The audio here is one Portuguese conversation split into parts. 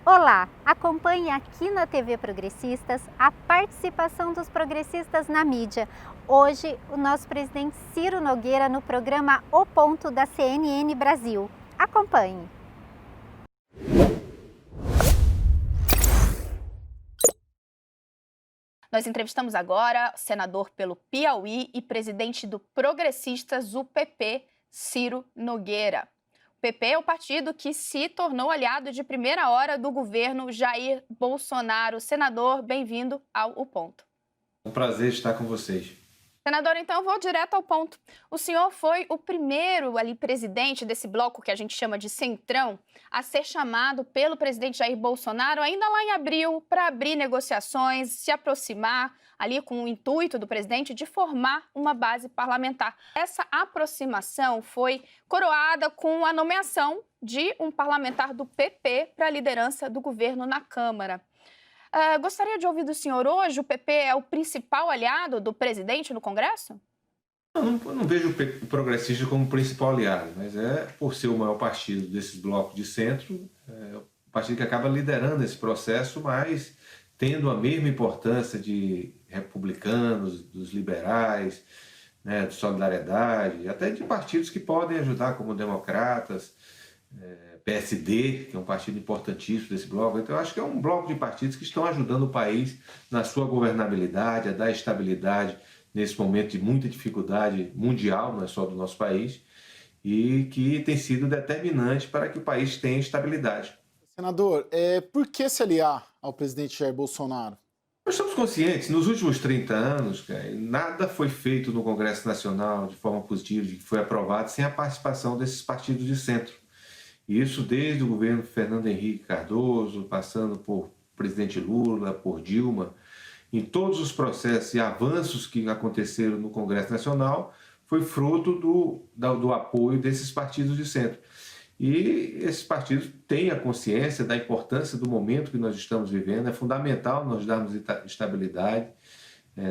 Olá, acompanhe aqui na TV Progressistas a participação dos progressistas na mídia. Hoje, o nosso presidente Ciro Nogueira no programa O Ponto da CNN Brasil. Acompanhe. Nós entrevistamos agora o senador pelo Piauí e presidente do Progressistas, o PP, Ciro Nogueira. O PP é o partido que se tornou aliado de primeira hora do governo Jair Bolsonaro. Senador, bem-vindo ao O Ponto. É um prazer estar com vocês. Senador, então eu vou direto ao ponto. O senhor foi o primeiro presidente desse bloco que a gente chama de Centrão a ser chamado pelo presidente Jair Bolsonaro ainda lá em abril para abrir negociações, se aproximar ali com o intuito do presidente de formar uma base parlamentar. Essa aproximação foi coroada com a nomeação de um parlamentar do PP para a liderança do governo na Câmara. Gostaria de ouvir do senhor hoje, o PP é o principal aliado do presidente no Congresso? Eu não vejo o progressista como principal aliado, mas por ser o maior partido desses blocos de centro, é o partido que acaba liderando esse processo, mas tendo a mesma importância de republicanos, dos liberais, né, de Solidariedade, até de partidos que podem ajudar, como democratas, PSD, que é um partido importantíssimo desse bloco. Então, eu acho que é um bloco de partidos que estão ajudando o país na sua governabilidade, a dar estabilidade nesse momento de muita dificuldade mundial, não é só do nosso país, e que tem sido determinante para que o país tenha estabilidade. Senador, por que se aliar ao presidente Jair Bolsonaro? Nós estamos conscientes, nos últimos 30 anos, nada foi feito no Congresso Nacional de forma positiva, que foi aprovado, sem a participação desses partidos de centro. Isso desde o governo Fernando Henrique Cardoso, passando por presidente Lula, por Dilma, em todos os processos e avanços que aconteceram no Congresso Nacional, foi fruto do apoio desses partidos de centro. E esses partidos têm a consciência da importância do momento que nós estamos vivendo, é fundamental nós darmos estabilidade.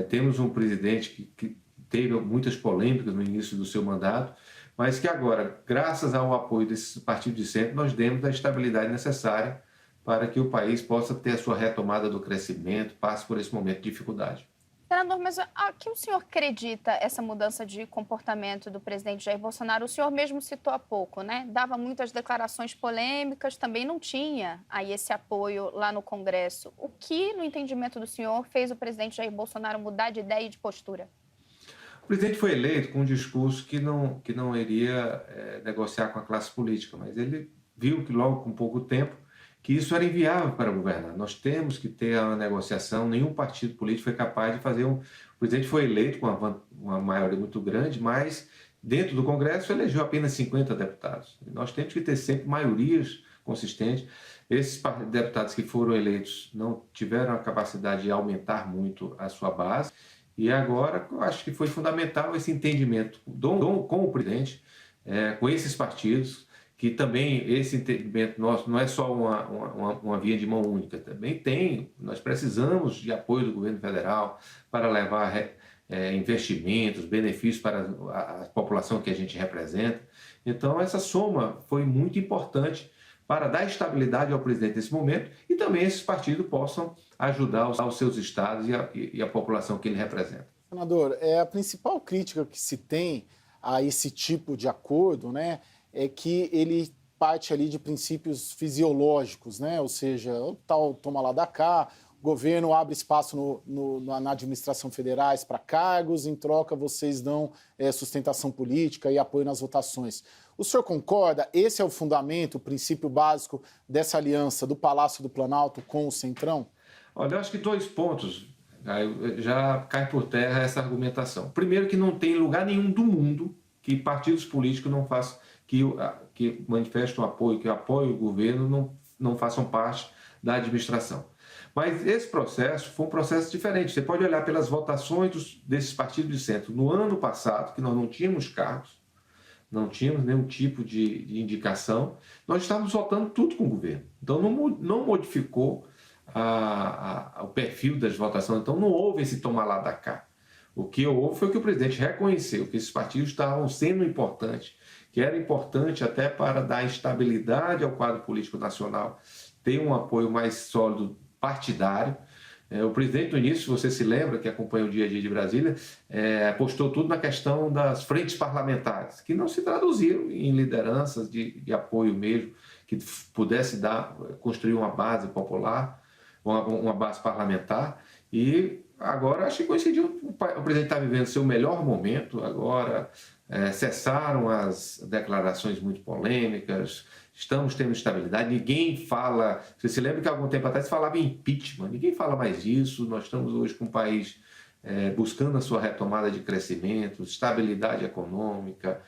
Temos um presidente que teve muitas polêmicas no início do seu mandato, mas que agora, graças ao apoio desses partidos de centro, nós demos a estabilidade necessária para que o país possa ter a sua retomada do crescimento, passe por esse momento de dificuldade. Senador, mas a que o senhor acredita essa mudança de comportamento do presidente Jair Bolsonaro? O senhor mesmo citou há pouco, né? Dava muitas declarações polêmicas, também não tinha aí esse apoio lá no Congresso. O que, no entendimento do senhor, fez o presidente Jair Bolsonaro mudar de ideia e de postura? O presidente foi eleito com um discurso que não iria negociar com a classe política, mas ele viu que logo com pouco tempo que isso era inviável para governar. Nós temos que ter uma negociação, nenhum partido político foi capaz de fazer O presidente foi eleito com uma maioria muito grande, mas dentro do Congresso elegeu apenas 50 deputados. Nós temos que ter sempre maiorias consistentes. Esses deputados que foram eleitos não tiveram a capacidade de aumentar muito a sua base, e agora eu acho que foi fundamental esse entendimento com o presidente, com esses partidos, que também esse entendimento nosso não é só uma via de mão única, também nós precisamos de apoio do governo federal para levar investimentos, benefícios para a população que a gente representa. Então, essa soma foi muito importante para dar estabilidade ao presidente nesse momento e também esses partidos possam ajudar os seus estados e a população que ele representa. Senador, a principal crítica que se tem a esse tipo de acordo, né, é que ele parte ali de princípios fisiológicos, né? Ou seja, o tal toma lá da cá, o governo abre espaço na administração federais para cargos, em troca vocês dão sustentação política e apoio nas votações. O senhor concorda? Esse é o fundamento, o princípio básico dessa aliança do Palácio do Planalto com o Centrão? Olha, eu acho que 2 pontos já cai por terra essa argumentação. Primeiro, que não tem lugar nenhum do mundo que partidos políticos não façam, que manifestam apoio, que apoiam o governo, não façam parte da administração. Mas esse processo foi um processo diferente. Você pode olhar pelas votações desses partidos de centro. No ano passado, que nós não tínhamos cargos, não tínhamos nenhum tipo de indicação, nós estávamos votando tudo com o governo. Então, não modificou o perfil das votações. Então, não houve esse tomar lá da cá. O que houve foi que o presidente reconheceu que esses partidos estavam sendo importantes, que era importante até para dar estabilidade ao quadro político nacional, ter um apoio mais sólido partidário. O presidente, no início, você se lembra, que acompanha o dia a dia de Brasília, apostou tudo na questão das frentes parlamentares, que não se traduziram em lideranças de apoio mesmo, que pudesse construir uma base popular, uma base parlamentar. E agora acho que coincidiu, o presidente está vivendo seu melhor momento agora, cessaram as declarações muito polêmicas, estamos tendo estabilidade, ninguém fala... Você se lembra que há algum tempo atrás se falava em impeachment, ninguém fala mais disso, nós estamos hoje com um país buscando a sua retomada de crescimento, estabilidade econômica,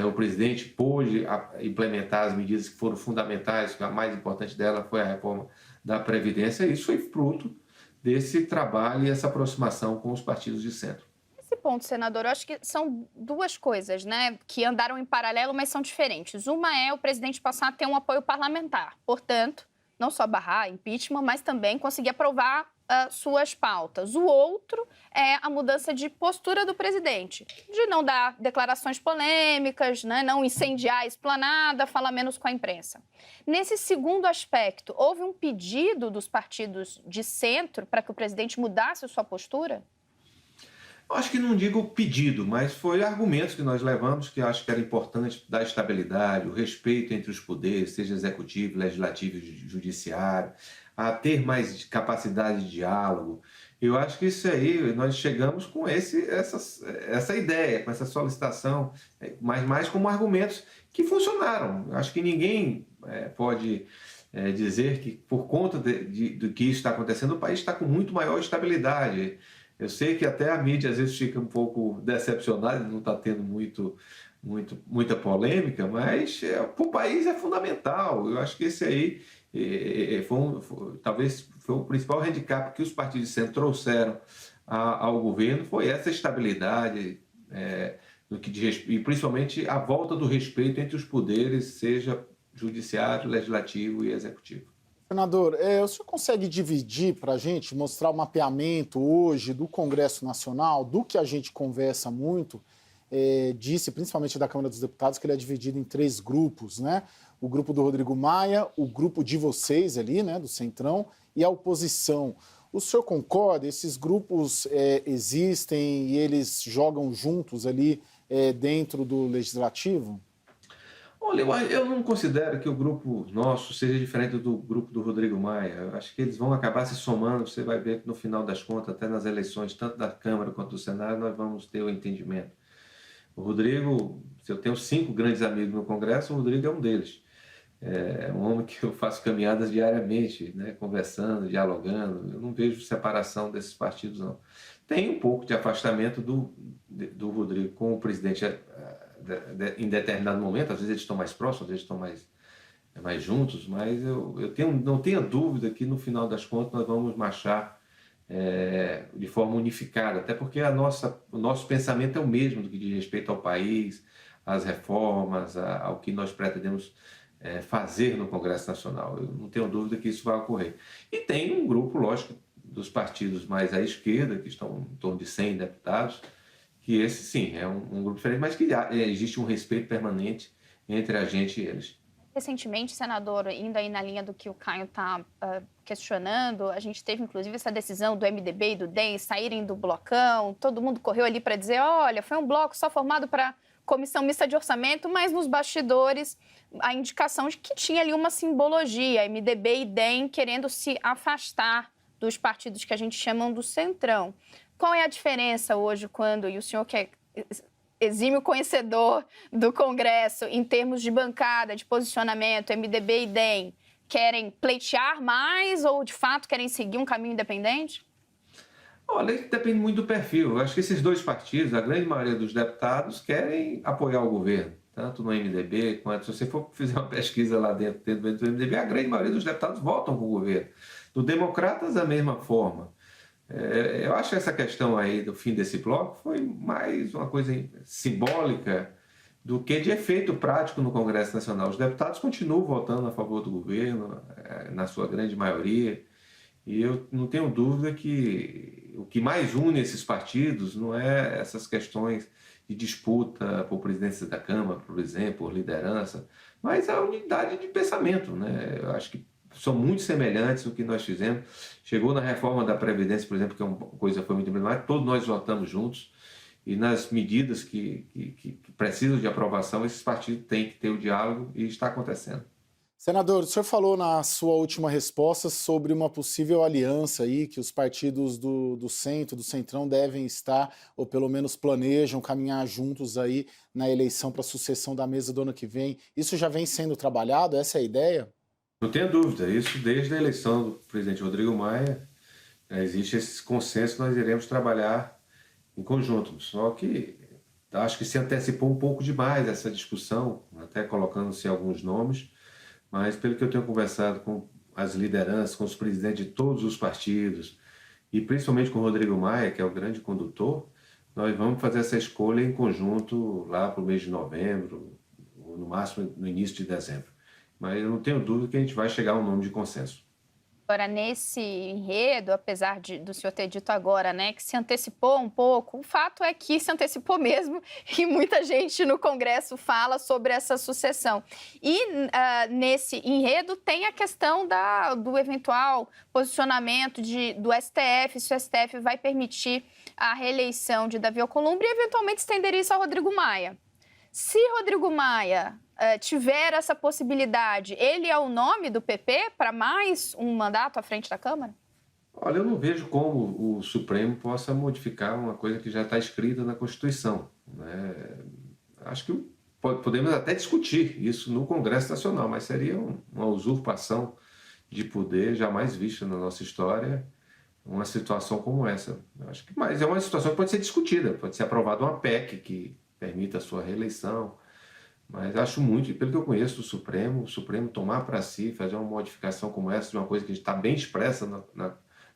o presidente pôde implementar as medidas que foram fundamentais, a mais importante dela foi a reforma da Previdência, e isso foi fruto desse trabalho e essa aproximação com os partidos de centro. Esse ponto, senador, eu acho que são duas coisas, né, que andaram em paralelo, mas são diferentes. Uma é o presidente passar a ter um apoio parlamentar, portanto, não só barrar impeachment, mas também conseguir aprovar suas pautas. O outro é a mudança de postura do presidente, de não dar declarações polêmicas, né, não incendiar a esplanada, falar menos com a imprensa. Nesse segundo aspecto, houve um pedido dos partidos de centro para que o presidente mudasse a sua postura? Eu acho que não digo pedido, mas foi argumentos que nós levamos que eu acho que era importante dar estabilidade, o respeito entre os poderes, seja executivo, legislativo e judiciário, a ter mais capacidade de diálogo. Eu acho que isso aí, nós chegamos com essa ideia, com essa solicitação, mas mais como argumentos que funcionaram. Eu acho que ninguém pode dizer que, por conta do que isso está acontecendo, o país está com muito maior estabilidade. Eu sei que até a mídia às vezes fica um pouco decepcionada, não está tendo muita polêmica, mas para o país é fundamental. Eu acho que esse aí talvez foi o principal handicap que os partidos de centro trouxeram ao governo, foi essa estabilidade, e principalmente a volta do respeito entre os poderes, seja judiciário, legislativo e executivo. Senador, o senhor consegue dividir para a gente, mostrar o mapeamento hoje do Congresso Nacional, do que a gente conversa muito, disse, principalmente da Câmara dos Deputados, que ele é dividido em 3 grupos, né? O grupo do Rodrigo Maia, o grupo de vocês ali, né, do Centrão, e a oposição. O senhor concorda? Esses grupos existem e eles jogam juntos ali dentro do Legislativo? Olha, eu não considero que o grupo nosso seja diferente do grupo do Rodrigo Maia. Eu acho que eles vão acabar se somando. Você vai ver que no final das contas, até nas eleições, tanto da Câmara quanto do Senado, nós vamos ter o entendimento. O Rodrigo, se eu tenho 5 grandes amigos no Congresso, o Rodrigo é um deles. É um homem que eu faço caminhadas diariamente, né, conversando, dialogando. Eu não vejo separação desses partidos, não. Tem um pouco de afastamento do Rodrigo com o presidente em determinado momento, às vezes eles estão mais próximos, às vezes estão mais juntos, mas eu não tenho dúvida que no final das contas nós vamos marchar de forma unificada, até porque o nosso pensamento é o mesmo do que diz respeito ao país, às reformas, ao que nós pretendemos fazer no Congresso Nacional. Eu não tenho dúvida que isso vai ocorrer. E tem um grupo, lógico, dos partidos mais à esquerda, que estão em torno de 100 deputados, que esse, sim, é um grupo diferente, mas que existe um respeito permanente entre a gente e eles. Recentemente, senador, indo aí na linha do que o Caio está questionando, a gente teve, inclusive, essa decisão do MDB e do DEM saírem do blocão, todo mundo correu ali para dizer, olha, foi um bloco só formado para comissão mista de orçamento, mas nos bastidores a indicação de que tinha ali uma simbologia, MDB e DEM querendo se afastar dos partidos que a gente chama do Centrão. Qual é a diferença hoje quando, e o senhor que é exímio conhecedor do Congresso, em termos de bancada, de posicionamento, MDB e DEM, querem pleitear mais ou, de fato, querem seguir um caminho independente? Olha, depende muito do perfil. Eu acho que esses 2 partidos, a grande maioria dos deputados, querem apoiar o governo, tanto no MDB quanto, se você for fazer uma pesquisa lá dentro do MDB, a grande maioria dos deputados votam com o governo. Do Democratas, da mesma forma. Eu acho que essa questão aí do fim desse bloco foi mais uma coisa simbólica do que de efeito prático no Congresso Nacional. Os deputados continuam votando a favor do governo, na sua grande maioria, e eu não tenho dúvida que o que mais une esses partidos não é essas questões de disputa por presidência da Câmara, por exemplo, por liderança, mas a unidade de pensamento, né? Eu acho que são muito semelhantes ao que nós fizemos. Chegou na reforma da Previdência, por exemplo, que é uma coisa que foi muito emblemática, todos nós votamos juntos, e nas medidas que precisam de aprovação, esses partidos têm que ter o diálogo, e está acontecendo. Senador, o senhor falou na sua última resposta sobre uma possível aliança aí, que os partidos do centro, do centrão devem estar, ou pelo menos planejam caminhar juntos aí na eleição para a sucessão da mesa do ano que vem. Isso já vem sendo trabalhado? Essa é a ideia? Não tenha dúvida, isso desde a eleição do presidente Rodrigo Maia, existe esse consenso, nós iremos trabalhar em conjunto. Só que acho que se antecipou um pouco demais essa discussão, até colocando-se alguns nomes, mas pelo que eu tenho conversado com as lideranças, com os presidentes de todos os partidos, e principalmente com o Rodrigo Maia, que é o grande condutor, nós vamos fazer essa escolha em conjunto lá para o mês de novembro, ou no máximo no início de dezembro. Mas eu não tenho dúvida que a gente vai chegar a um nome de consenso. Agora, nesse enredo, apesar do senhor ter dito agora, né, que se antecipou um pouco, o fato é que se antecipou mesmo e muita gente no Congresso fala sobre essa sucessão. E nesse enredo tem a questão do eventual posicionamento do STF, se o STF vai permitir a reeleição de Davi Alcolumbre e eventualmente estender isso a Rodrigo Maia. Se Rodrigo Maia tiver essa possibilidade, ele é o nome do PP para mais um mandato à frente da Câmara? Olha, eu não vejo como o Supremo possa modificar uma coisa que já está escrita na Constituição, né? Acho que podemos até discutir isso no Congresso Nacional, mas seria uma usurpação de poder jamais vista na nossa história, uma situação como essa. Acho que, mas é uma situação que pode ser discutida, pode ser aprovada uma PEC que permita a sua reeleição, mas acho muito, e pelo que eu conheço do Supremo, o Supremo tomar para si, fazer uma modificação como essa, de uma coisa que está bem expressa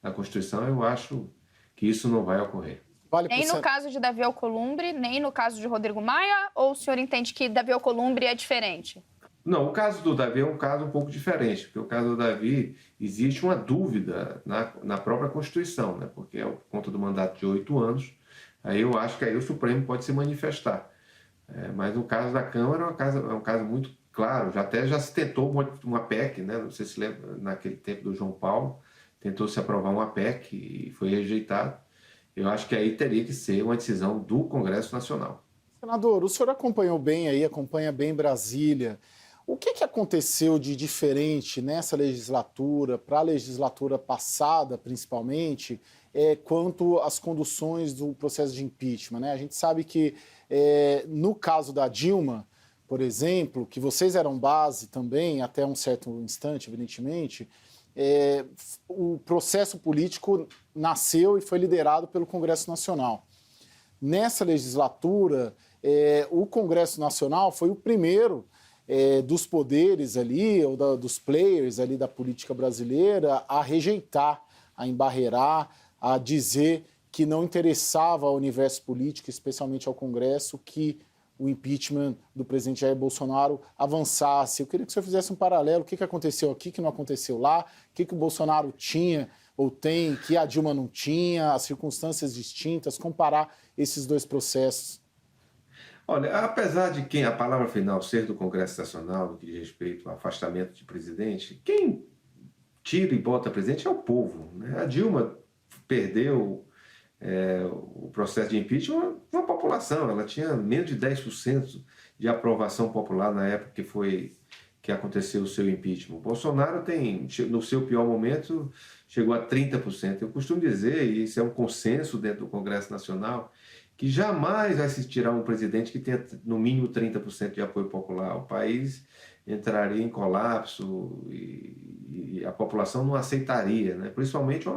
na Constituição, eu acho que isso não vai ocorrer. Nem no caso de Davi Alcolumbre, nem no caso de Rodrigo Maia, ou o senhor entende que Davi Alcolumbre é diferente? Não, o caso do Davi é um caso um pouco diferente, porque o caso do Davi existe uma dúvida na própria Constituição, né? Porque é por conta do mandato de 8 anos, aí eu acho que aí o Supremo pode se manifestar. Mas no caso da Câmara é um caso muito claro, já se tentou uma PEC, né? Não sei se lembra, naquele tempo do João Paulo, tentou se aprovar uma PEC e foi rejeitado. Eu acho que aí teria que ser uma decisão do Congresso Nacional. Senador, o senhor acompanhou bem aí, acompanha bem Brasília. O que aconteceu de diferente nessa legislatura, para a legislatura passada, principalmente, quanto às conduções do processo de impeachment, né? A gente sabe que, no caso da Dilma, por exemplo, que vocês eram base também, até um certo instante, evidentemente, o processo político nasceu e foi liderado pelo Congresso Nacional. Nessa legislatura, o Congresso Nacional foi o primeiro dos poderes ali, ou dos players ali da política brasileira, a rejeitar, a embarrear, a dizer que não interessava ao universo político, especialmente ao Congresso, que o impeachment do presidente Jair Bolsonaro avançasse. Eu queria que o senhor fizesse um paralelo, o que aconteceu aqui que não aconteceu lá, o que o Bolsonaro tinha ou tem, que a Dilma não tinha, as circunstâncias distintas, comparar esses dois processos. Olha, apesar de a palavra final ser do Congresso Nacional, no que diz respeito ao afastamento de presidente, quem tira e bota presidente é o povo, né? A Dilma perdeu o processo de impeachment com a população, ela tinha menos de 10% de aprovação popular na época que aconteceu o seu impeachment. O Bolsonaro no seu pior momento, chegou a 30%. Eu costumo dizer, e isso é um consenso dentro do Congresso Nacional, que jamais vai se tirar um presidente que tenha no mínimo 30% de apoio popular. O país entraria em colapso e a população não aceitaria, né? Principalmente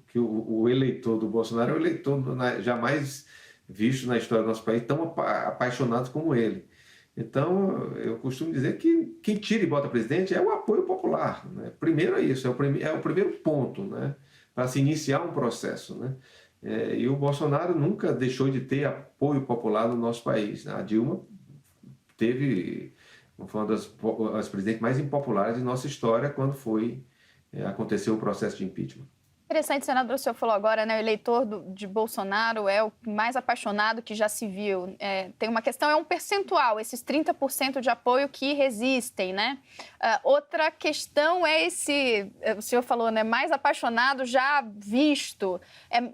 que o eleitor do Bolsonaro é o eleitor jamais visto na história do nosso país tão apaixonado como ele. Então, eu costumo dizer que quem tira e bota presidente é o apoio popular, né? Primeiro é isso, é o primeiro ponto, né? Para se iniciar um processo, né? E o Bolsonaro nunca deixou de ter apoio popular no nosso país. A Dilma foi uma das presidentes mais impopulares de nossa história quando aconteceu o processo de impeachment. Interessante, senador, o senhor falou agora, né? O eleitor de Bolsonaro é o mais apaixonado que já se viu. Tem uma questão, é um percentual, esses 30% de apoio que resistem, né? Outra questão é o senhor falou, né? Mais apaixonado já visto.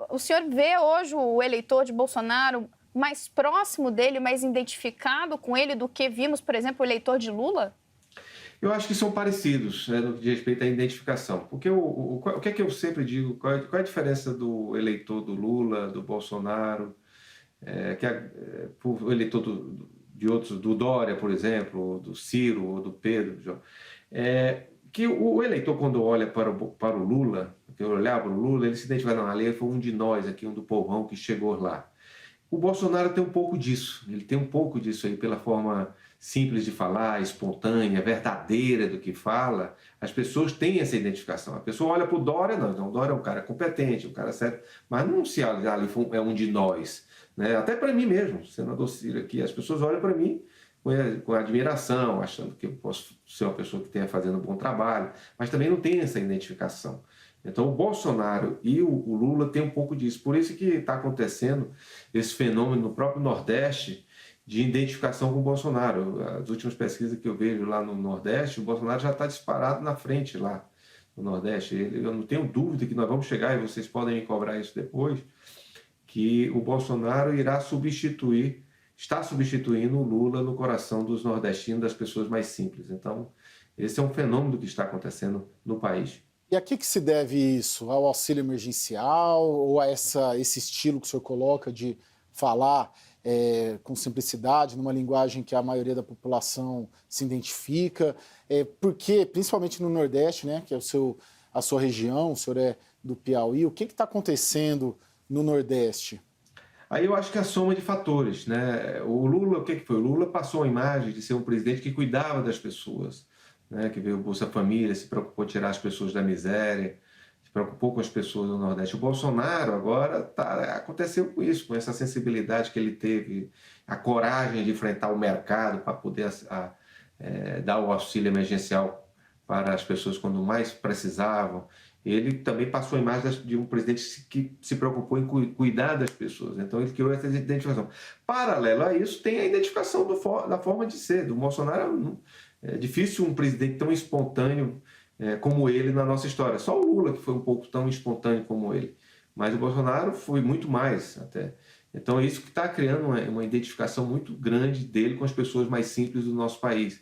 O senhor vê hoje o eleitor de Bolsonaro mais próximo dele, mais identificado com ele do que vimos, por exemplo, o eleitor de Lula? Eu acho que são parecidos, né, no que diz respeito à identificação. Porque o que é que eu sempre digo? Qual é a diferença do eleitor do Lula, do Bolsonaro, o eleitor de outros, do Dória, por exemplo, do Ciro ou do Pedro? Que o eleitor, quando olha para o Lula, que eu olhava para o Lula, ele se identifica, não, ali ele foi um de nós aqui, um do povão que chegou lá. O Bolsonaro tem um pouco disso, ele tem um pouco disso aí pela forma simples de falar, espontânea, verdadeira do que fala. As pessoas têm essa identificação. A pessoa olha para o Dória, não, o Dória é um cara competente, um cara sério, mas não se olha ali, é um de nós. Né? Até para mim mesmo, senador Ciro aqui, as pessoas olham para mim com admiração, achando que eu posso ser uma pessoa que tenha fazendo um bom trabalho, mas também não tem essa identificação. Então, o Bolsonaro e o Lula têm um pouco disso. Por isso que está acontecendo esse fenômeno no próprio Nordeste de identificação com o Bolsonaro. As últimas pesquisas que eu vejo lá no Nordeste, o Bolsonaro já está disparado na frente lá no Nordeste. Eu não tenho dúvida que nós vamos chegar, e vocês podem me cobrar isso depois, que o Bolsonaro está substituindo o Lula no coração dos nordestinos, das pessoas mais simples. Então, esse é um fenômeno que está acontecendo no país. E a que se deve isso? Ao auxílio emergencial ou a esse estilo que o senhor coloca de falar com simplicidade, numa linguagem que a maioria da população se identifica? Porque, principalmente no Nordeste, né, que é a sua região, o senhor é do Piauí, o que está acontecendo no Nordeste? Aí eu acho que é a soma de fatores, né? O Lula, o que foi? O Lula passou a imagem de ser um presidente que cuidava das pessoas, né, que veio o Bolsa Família, se preocupou em tirar as pessoas da miséria, se preocupou com as pessoas do Nordeste. O Bolsonaro agora aconteceu com isso, com essa sensibilidade que ele teve, a coragem de enfrentar o mercado para poder dar o auxílio emergencial para as pessoas quando mais precisavam. Ele também passou a imagem de um presidente que se preocupou em cuidar das pessoas. Então, ele criou essa identificação. Paralelo a isso, tem a identificação da forma de ser. Do Bolsonaro, é difícil um presidente tão espontâneo como ele na nossa história. Só o Lula que foi um pouco tão espontâneo como ele. Mas o Bolsonaro foi muito mais até. Então, é isso que está criando uma identificação muito grande dele com as pessoas mais simples do nosso país.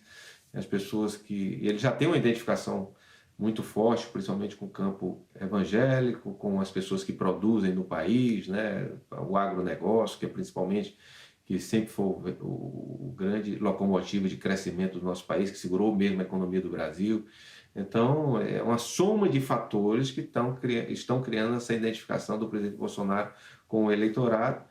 As pessoas que... Ele já tem uma identificação muito forte, principalmente com o campo evangélico, com as pessoas que produzem no país, né? O agronegócio, que é principalmente, que sempre foi o grande locomotivo de crescimento do nosso país, que segurou mesmo a economia do Brasil. Então, é uma soma de fatores que estão criando essa identificação do presidente Bolsonaro com o eleitorado.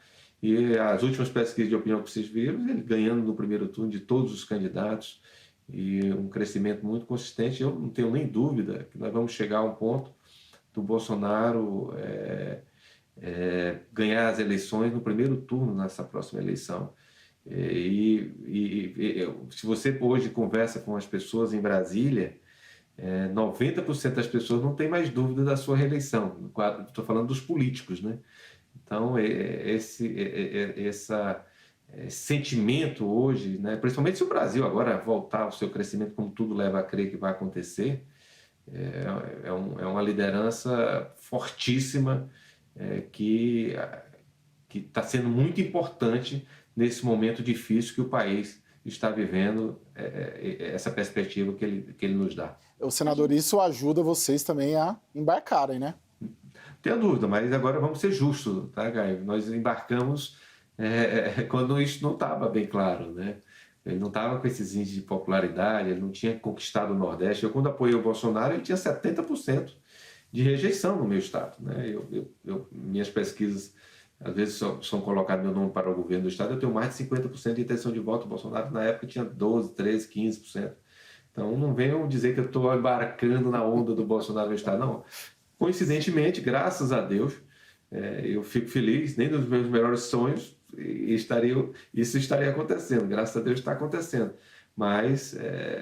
E as últimas pesquisas de opinião que vocês viram, ele ganhando no primeiro turno de todos os candidatos, e um crescimento muito consistente. Eu não tenho nem dúvida que nós vamos chegar a um ponto do Bolsonaro ganhar as eleições no primeiro turno nessa próxima eleição. Se você hoje conversa com as pessoas em Brasília, 90% das pessoas não tem mais dúvida da sua reeleição. Estou falando dos políticos, né? Então, esse sentimento hoje, né, principalmente se o Brasil agora voltar ao seu crescimento, como tudo leva a crer que vai acontecer, é uma liderança fortíssima que está sendo muito importante nesse momento difícil que o país está vivendo, essa perspectiva que ele nos dá. O senador, isso ajuda vocês também a embarcarem, né? Não tenho dúvida, mas agora vamos ser justos, tá, Gaio? Nós embarcamos quando isso não estava bem claro, né? Ele não estava com esses índices de popularidade, ele não tinha conquistado o Nordeste. Eu, quando apoiei o Bolsonaro, ele tinha 70% de rejeição no meu estado, né? Minhas pesquisas, às vezes, são colocadas meu nome para o governo do estado, eu tenho mais de 50% de intenção de voto. O Bolsonaro, na época, tinha 12%, 13%, 15%. Então, não venham dizer que eu estou embarcando na onda do Bolsonaro no estado, não. Coincidentemente, graças a Deus, eu fico feliz, nem nos meus melhores sonhos isso estaria acontecendo. Graças a Deus está acontecendo. Mas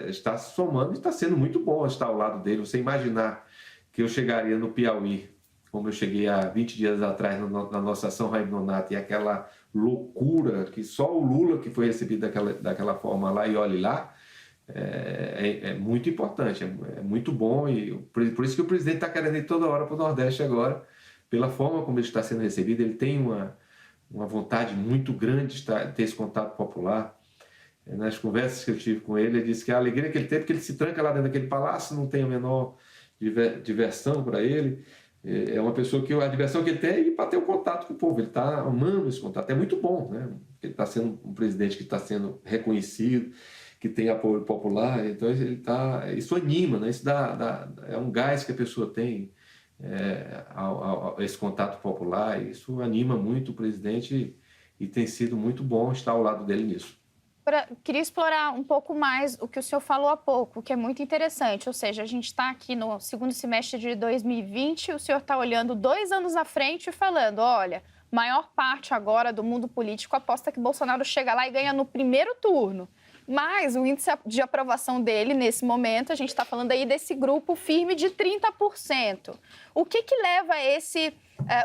está somando e está sendo muito bom estar ao lado dele. Você imaginar que eu chegaria no Piauí como eu cheguei há 20 dias atrás na nossa ação Raib Nonato, e aquela loucura que só o Lula que foi recebido daquela forma lá, e olhe lá, é muito importante, é muito bom, e por isso que o presidente está querendo ir toda hora para o Nordeste agora, pela forma como ele está sendo recebido. Ele tem uma vontade muito grande de ter esse contato popular. Nas conversas que eu tive com ele disse que a alegria que ele teve, porque ele se tranca lá dentro daquele palácio, não tem a menor diversão para ele. É uma pessoa que a diversão que ele tem é ir para ter o contato com o povo. Ele está amando esse contato. É muito bom, né? Ele está sendo um presidente que está sendo reconhecido, que tem apoio popular. Então isso anima, né? Isso é um gás que a pessoa tem, esse contato popular. Isso anima muito o presidente e tem sido muito bom estar ao lado dele nisso. Queria explorar um pouco mais o que o senhor falou há pouco, que é muito interessante. Ou seja, a gente está aqui no segundo semestre de 2020, o senhor está olhando 2 anos à frente e falando, olha, maior parte agora do mundo político aposta que Bolsonaro chega lá e ganha no primeiro turno. Mas o índice de aprovação dele, nesse momento, a gente está falando aí desse grupo firme de 30%. O que leva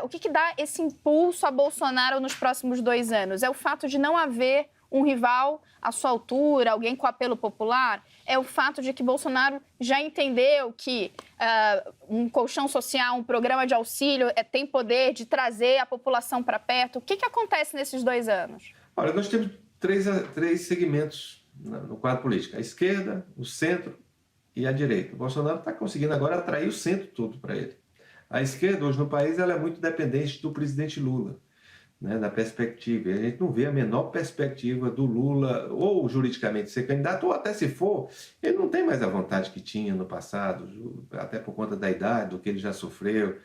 o que dá esse impulso a Bolsonaro nos próximos 2 anos? É o fato de não haver um rival à sua altura, alguém com apelo popular? É o fato de que Bolsonaro já entendeu que um colchão social, um programa de auxílio tem poder de trazer a população para perto? O que acontece nesses 2 anos? Olha, nós temos três segmentos no quadro político: a esquerda, o centro e a direita. O Bolsonaro está conseguindo agora atrair o centro todo para ele. A esquerda, hoje no país, ela é muito dependente do presidente Lula, né, da perspectiva. E a gente não vê a menor perspectiva do Lula, ou juridicamente ser candidato, ou até se for, ele não tem mais a vontade que tinha no passado, até por conta da idade, do que ele já sofreu.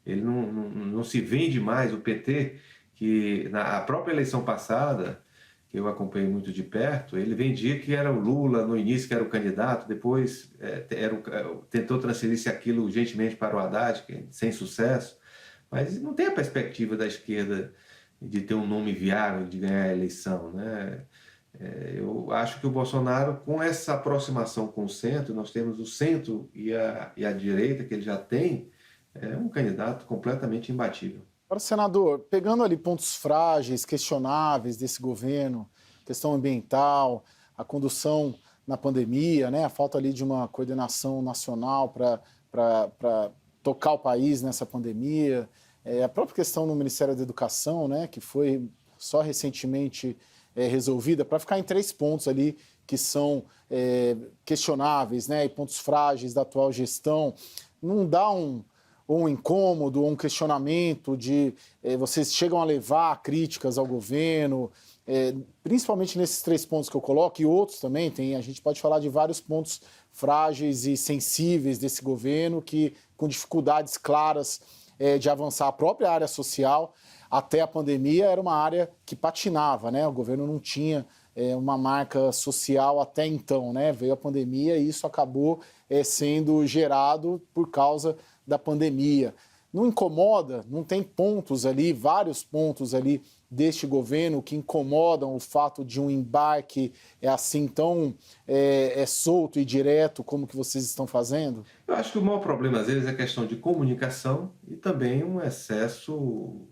Ele não se vende mais. O PT, que na própria eleição passada, que eu acompanhei muito de perto, ele vendia que era o Lula no início, que era o candidato, depois tentou transferir-se aquilo urgentemente para o Haddad, sem sucesso, mas não tem a perspectiva da esquerda de ter um nome viável, de ganhar a eleição, né? Eu acho que o Bolsonaro, com essa aproximação com o centro, nós temos o centro e a direita, que ele já tem, é um candidato completamente imbatível. Agora, senador, pegando ali pontos frágeis, questionáveis desse governo, questão ambiental, a condução na pandemia, né, a falta ali de uma coordenação nacional para tocar o país nessa pandemia, a própria questão no Ministério da Educação, né, que foi só recentemente resolvida, para ficar em 3 pontos ali que são questionáveis, né, e pontos frágeis da atual gestão. Não dá um incômodo, ou um questionamento de vocês chegam a levar críticas ao governo, principalmente nesses 3 pontos que eu coloco, e outros também, a gente pode falar de vários pontos frágeis e sensíveis desse governo, que com dificuldades claras de avançar. A própria área social, até a pandemia, era uma área que patinava, né? O governo não tinha uma marca social até então, né? Veio a pandemia e isso acabou sendo gerado por causa da pandemia. Não incomoda? Não tem pontos ali, vários pontos ali deste governo que incomodam o fato de um embarque assim tão solto e direto como que vocês estão fazendo? Eu acho que o maior problema, às vezes, é a questão de comunicação e também um excesso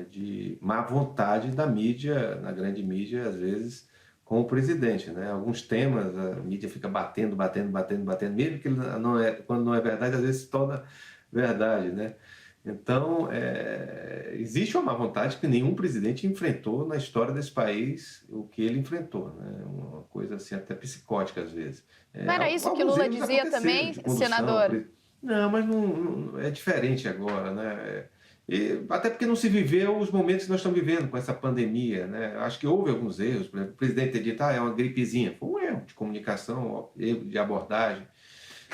de má vontade da mídia, na grande mídia, às vezes, com o presidente, né? Alguns temas, a mídia fica batendo, mesmo que quando não é verdade, às vezes se torna verdade, né? Então, existe uma má vontade que nenhum presidente enfrentou na história desse país, o que ele enfrentou, né? Uma coisa assim, até psicótica às vezes. Não era isso que Lula dizia também, senador? Não, mas não é diferente agora, né? Até porque não se viveu os momentos que nós estamos vivendo com essa pandemia, né? Acho que houve alguns erros. Por exemplo, o presidente ter dito, é uma gripezinha. Foi um erro de comunicação, um erro de abordagem,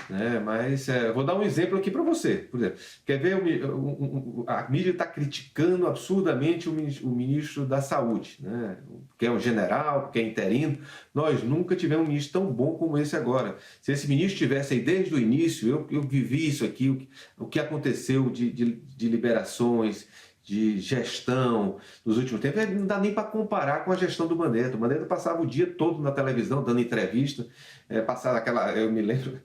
né? Mas vou dar um exemplo aqui para você. Por exemplo, quer ver, a mídia está criticando absurdamente o ministro da Saúde, né? Que é um general, que é interino. Nós nunca tivemos um ministro tão bom como esse agora. Se esse ministro estivesse aí desde o início, eu vivi isso aqui, o que aconteceu de liberações, de gestão nos últimos tempos, não dá nem para comparar com a gestão do Mandetta. O Mandetta passava o dia todo na televisão dando entrevista, passava eu me lembro,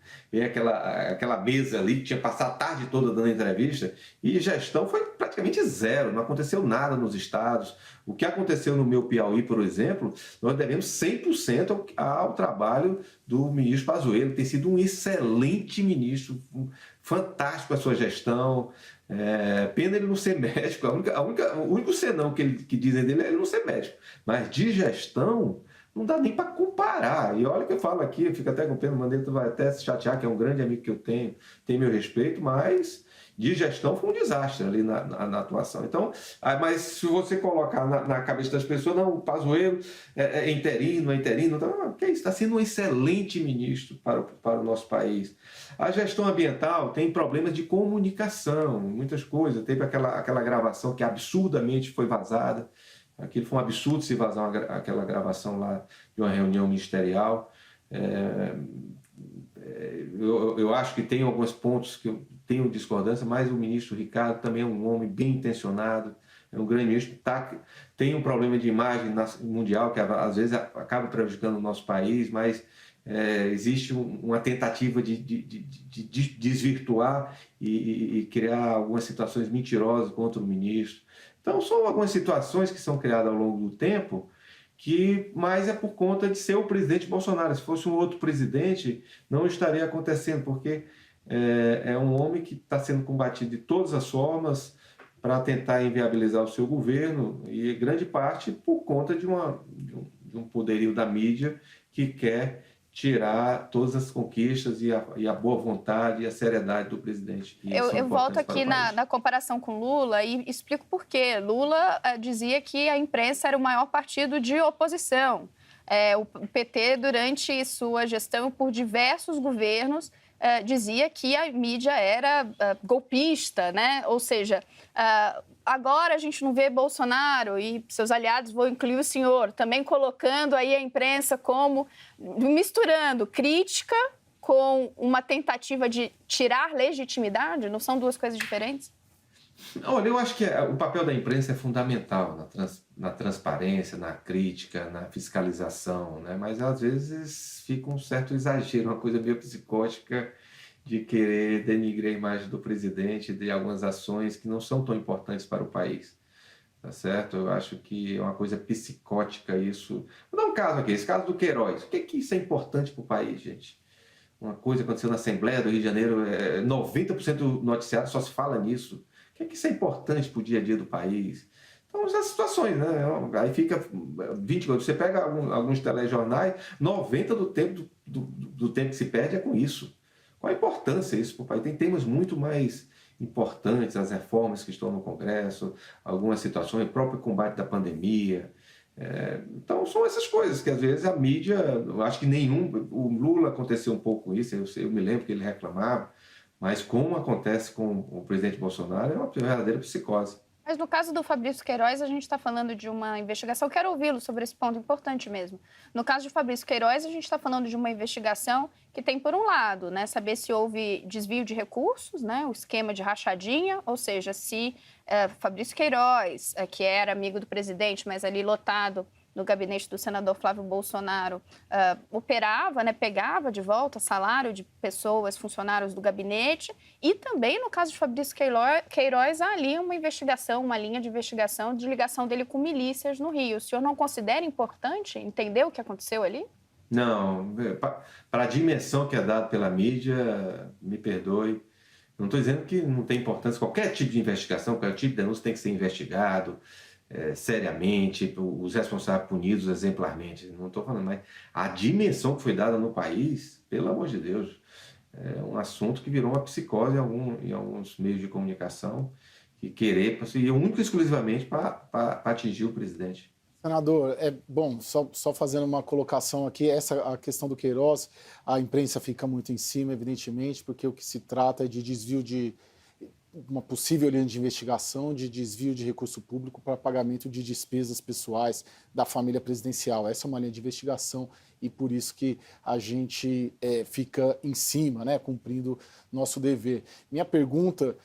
aquela mesa ali que tinha passado a tarde toda dando entrevista, e gestão foi praticamente zero, não aconteceu nada nos estados. O que aconteceu no meu Piauí, por exemplo, nós devemos 100% ao trabalho do ministro Pazuello, que tem sido um excelente ministro, fantástico a sua gestão. Pena ele não ser médico, o único senão que dizem dele é ele não ser médico, mas de gestão não dá nem para comparar. E olha que eu falo aqui, eu fico até com pena, o Mandetta vai até se chatear, que é um grande amigo que eu tenho, tem meu respeito, mas de gestão foi um desastre ali na atuação. Então, mas se você colocar na cabeça das pessoas, não, o Pazuello é interino, então, que é isso? Está sendo um excelente ministro para o nosso país. A gestão ambiental tem problemas de comunicação, muitas coisas. Teve aquela gravação que absurdamente foi vazada. Aquilo foi um absurdo se vazar aquela gravação lá de uma reunião ministerial. Eu acho que tem alguns pontos que eu tenho discordância, mas o ministro Ricardo também é um homem bem intencionado, é um grande ministro, tem um problema de imagem mundial que às vezes acaba prejudicando o nosso país, mas existe uma tentativa de desvirtuar e criar algumas situações mentirosas contra o ministro. Então, são algumas situações que são criadas ao longo do tempo, mas é por conta de ser o presidente Bolsonaro. Se fosse um outro presidente, não estaria acontecendo, porque é um homem que está sendo combatido de todas as formas para tentar inviabilizar o seu governo, e grande parte por conta de um poderio da mídia que quer tirar todas as conquistas e a boa vontade e a seriedade do presidente. Eu volto aqui na comparação com Lula e explico por quê. Lula dizia que a imprensa era o maior partido de oposição. O PT, durante sua gestão por diversos governos, dizia que a mídia era golpista, né? Ou seja, agora a gente não vê Bolsonaro e seus aliados, vou incluir o senhor, também colocando aí a imprensa como misturando crítica com uma tentativa de tirar legitimidade? Não são duas coisas diferentes? Olha, eu acho que o papel da imprensa é fundamental na transparência, na crítica, na fiscalização, né? Mas às vezes fica um certo exagero, uma coisa meio psicótica de querer denigrar a imagem do presidente, de algumas ações que não são tão importantes para o país, tá certo? Eu acho que é uma coisa psicótica isso. Vou dar um caso aqui, esse caso do Queiroz. O que isso é importante para o país, gente? Uma coisa aconteceu na Assembleia do Rio de Janeiro, 90% do noticiário só se fala nisso. O que isso é importante para o dia a dia do país? Então, essas situações, né? Aí fica 20 minutos. Você pega alguns telejornais, 90% do tempo que se perde é com isso. Qual a importância isso para o país? Tem temas muito mais importantes, as reformas que estão no Congresso, algumas situações, o próprio combate da pandemia. Então, são essas coisas que, às vezes, a mídia, eu acho que o Lula aconteceu um pouco isso, eu me lembro que ele reclamava, mas como acontece com o presidente Bolsonaro, é uma verdadeira psicose. Mas no caso do Fabrício Queiroz, a gente está falando de uma investigação. Quero ouvi-lo sobre esse ponto importante mesmo. No caso de Fabrício Queiroz, a gente está falando de uma investigação que tem, por um lado, né, saber se houve desvio de recursos, né, o esquema de rachadinha, ou seja, se Fabrício Queiroz, que era amigo do presidente, mas ali lotado no gabinete do senador Flávio Bolsonaro, operava, né, pegava de volta salário de pessoas, funcionários do gabinete, e também, no caso de Fabrício Queiroz, há ali uma investigação, uma linha de investigação de ligação dele com milícias no Rio. O senhor não considera importante entender o que aconteceu ali? Não, para a dimensão que é dada pela mídia, me perdoe, não estou dizendo que não tem importância, qualquer tipo de investigação, qualquer tipo de denúncia tem que ser investigado, seriamente, os responsáveis punidos exemplarmente. Não estou falando, mas a dimensão que foi dada no país, pelo amor de Deus, é um assunto que virou uma psicose em alguns meios de comunicação, e único e exclusivamente para atingir o presidente. Senador, só fazendo uma colocação aqui, a questão do Queiroz, a imprensa fica muito em cima, evidentemente, porque o que se trata é de desvio de uma possível linha de investigação de desvio de recurso público para pagamento de despesas pessoais da família presidencial. Essa é uma linha de investigação e por isso que a gente fica em cima, né, cumprindo nosso dever. Minha pergunta,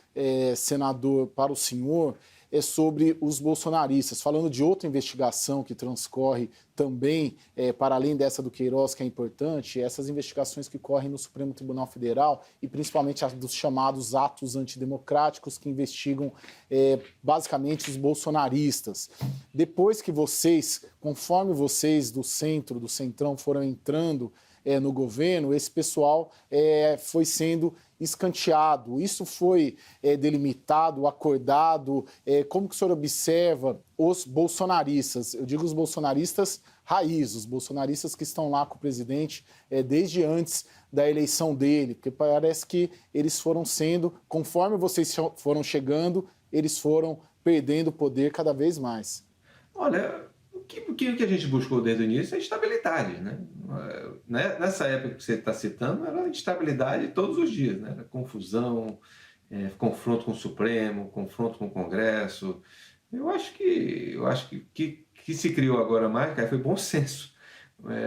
senador, para o senhor sobre os bolsonaristas. Falando de outra investigação que transcorre também, para além dessa do Queiroz, que é importante, essas investigações que correm no Supremo Tribunal Federal e principalmente as dos chamados atos antidemocráticos que investigam basicamente os bolsonaristas. Depois que vocês, conforme vocês do centro, do centrão foram entrando no governo, esse pessoal foi sendo escanteado. Isso foi delimitado, acordado? Como que o senhor observa os bolsonaristas? Eu digo os bolsonaristas raiz, os bolsonaristas que estão lá com o presidente desde antes da eleição dele, porque parece que eles foram sendo, conforme vocês foram chegando, eles foram perdendo poder cada vez mais. Olha, o que a gente buscou desde o início é estabilidade, né? Nessa época que você está citando, era instabilidade todos os dias, né? Era confusão, confronto com o Supremo, confronto com o Congresso. Eu acho que se criou agora mais, cara, foi bom senso.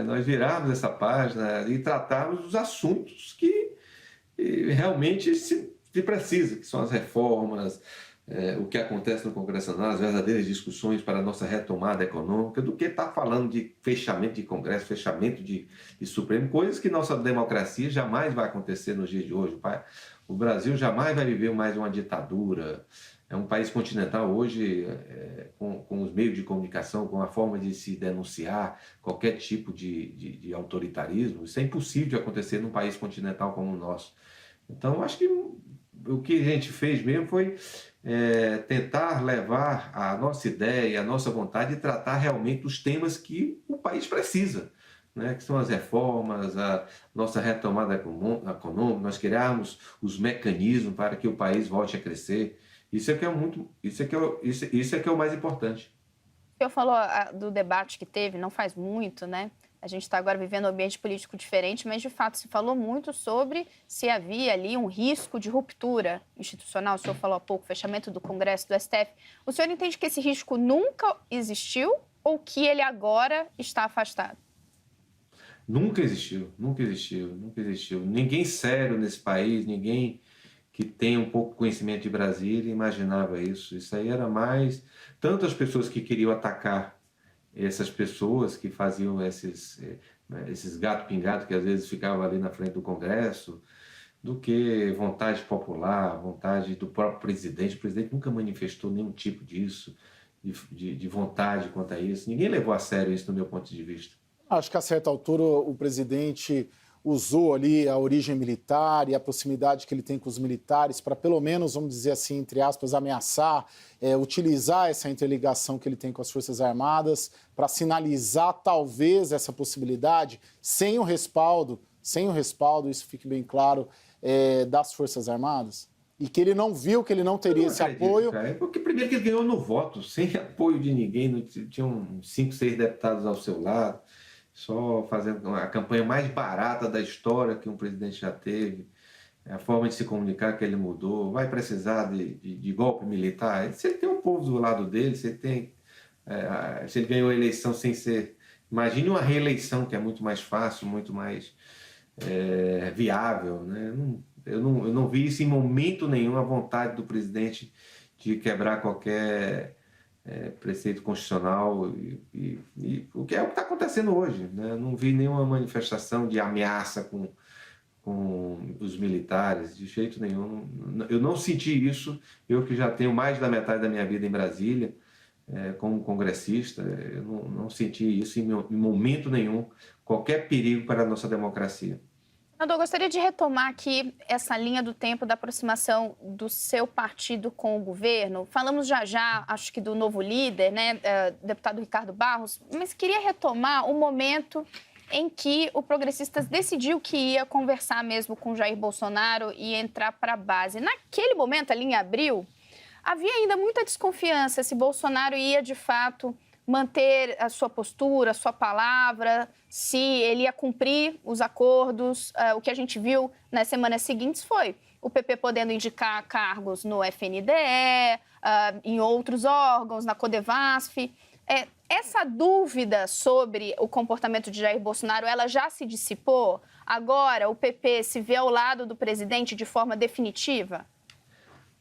Nós virarmos essa página e tratarmos os assuntos que realmente se precisa, que são as reformas, o que acontece no Congresso Nacional, as verdadeiras discussões para a nossa retomada econômica, do que estar falando de fechamento de Congresso, fechamento de Supremo, coisas que nossa democracia jamais vai acontecer nos dias de hoje. O Brasil jamais vai viver mais uma ditadura. É um país continental hoje, com os meios de comunicação, com a forma de se denunciar qualquer tipo de autoritarismo. Isso é impossível de acontecer num país continental como o nosso. Então, acho que o que a gente fez mesmo foi tentar levar a nossa ideia, a nossa vontade de tratar realmente os temas que o país precisa, né? Que são as reformas, a nossa retomada econômica, nós criarmos os mecanismos para que o país volte a crescer. Isso é que é o mais importante. O senhor falou do debate que teve, não faz muito, né? A gente está agora vivendo um ambiente político diferente, mas, de fato, se falou muito sobre se havia ali um risco de ruptura institucional. O senhor falou há pouco, fechamento do Congresso, do STF. O senhor entende que esse risco nunca existiu ou que ele agora está afastado? Nunca existiu, nunca existiu, nunca existiu. Ninguém sério nesse país, ninguém que tem um pouco de conhecimento de Brasília imaginava isso. Isso aí era mais... Tanto as pessoas que queriam atacar essas pessoas que faziam esses gato pingado que às vezes ficavam ali na frente do Congresso, do que vontade popular, vontade do próprio presidente. O presidente nunca manifestou nenhum tipo disso, de vontade quanto a isso. Ninguém levou a sério isso, do meu ponto de vista. Acho que a certa altura o presidente usou ali a origem militar e a proximidade que ele tem com os militares para, pelo menos, vamos dizer assim, entre aspas, ameaçar, utilizar essa interligação que ele tem com as Forças Armadas para sinalizar, talvez, essa possibilidade, sem o respaldo, isso fique bem claro, das Forças Armadas? E que ele não viu, que ele não teria esse apoio. Cara, porque primeiro que ele ganhou no voto, sem apoio de ninguém, não tinham 5, 6 deputados ao seu lado, só fazendo a campanha mais barata da história que um presidente já teve, a forma de se comunicar que ele mudou, vai precisar de golpe militar. Se ele tem um povo do lado dele, se ele ganhou a eleição sem ser... Imagine uma reeleição, que é muito mais fácil, muito mais viável, né? Eu não vi isso em momento nenhum, a vontade do presidente de quebrar qualquer preceito constitucional e o que está acontecendo hoje, né? Não vi nenhuma manifestação de ameaça com os militares, de jeito nenhum. Eu não senti isso, eu que já tenho mais da metade da minha vida em Brasília, como congressista, eu não senti isso em momento nenhum, qualquer perigo para a nossa democracia. Senador, eu gostaria de retomar aqui essa linha do tempo da aproximação do seu partido com o governo. Falamos já, acho que do novo líder, né, deputado Ricardo Barros, mas queria retomar o momento em que o Progressistas decidiu que ia conversar mesmo com Jair Bolsonaro e entrar para a base. Naquele momento, ali em abril, havia ainda muita desconfiança se Bolsonaro ia, de fato, manter a sua postura, a sua palavra, se ele ia cumprir os acordos. O que a gente viu nas semanas seguintes foi o PP podendo indicar cargos no FNDE, em outros órgãos, na Codevasf. Essa dúvida sobre o comportamento de Jair Bolsonaro, ela já se dissipou? Agora o PP se vê ao lado do presidente de forma definitiva?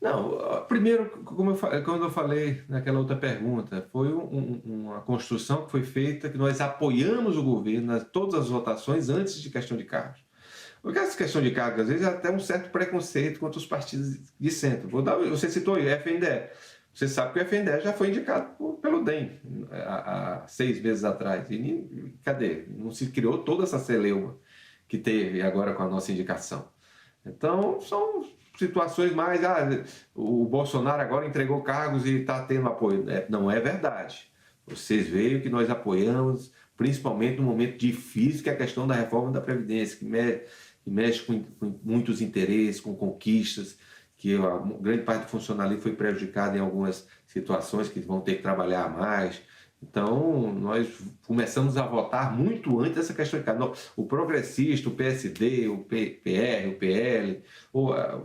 Não, primeiro, quando eu falei naquela outra pergunta, foi uma construção que foi feita, que nós apoiamos o governo em todas as votações antes de questão de cargos. Porque essa questão de cargos, às vezes, é até um certo preconceito contra os partidos de centro. Você citou aí, o FNDE. Você sabe que o FNDE já foi indicado pelo DEM há 6 meses atrás. E cadê? Não se criou toda essa celeuma que teve agora com a nossa indicação. Então, são situações mais... o Bolsonaro agora entregou cargos e está tendo apoio. Não é verdade. Vocês veem que nós apoiamos, principalmente no momento difícil, que é a questão da reforma da Previdência, que mexe com muitos interesses, com conquistas, que a grande parte do funcionalismo foi prejudicada em algumas situações que vão ter que trabalhar mais. Então, nós começamos a votar muito antes dessa questão de cargo. O progressista, o PSD, o PR, o PL,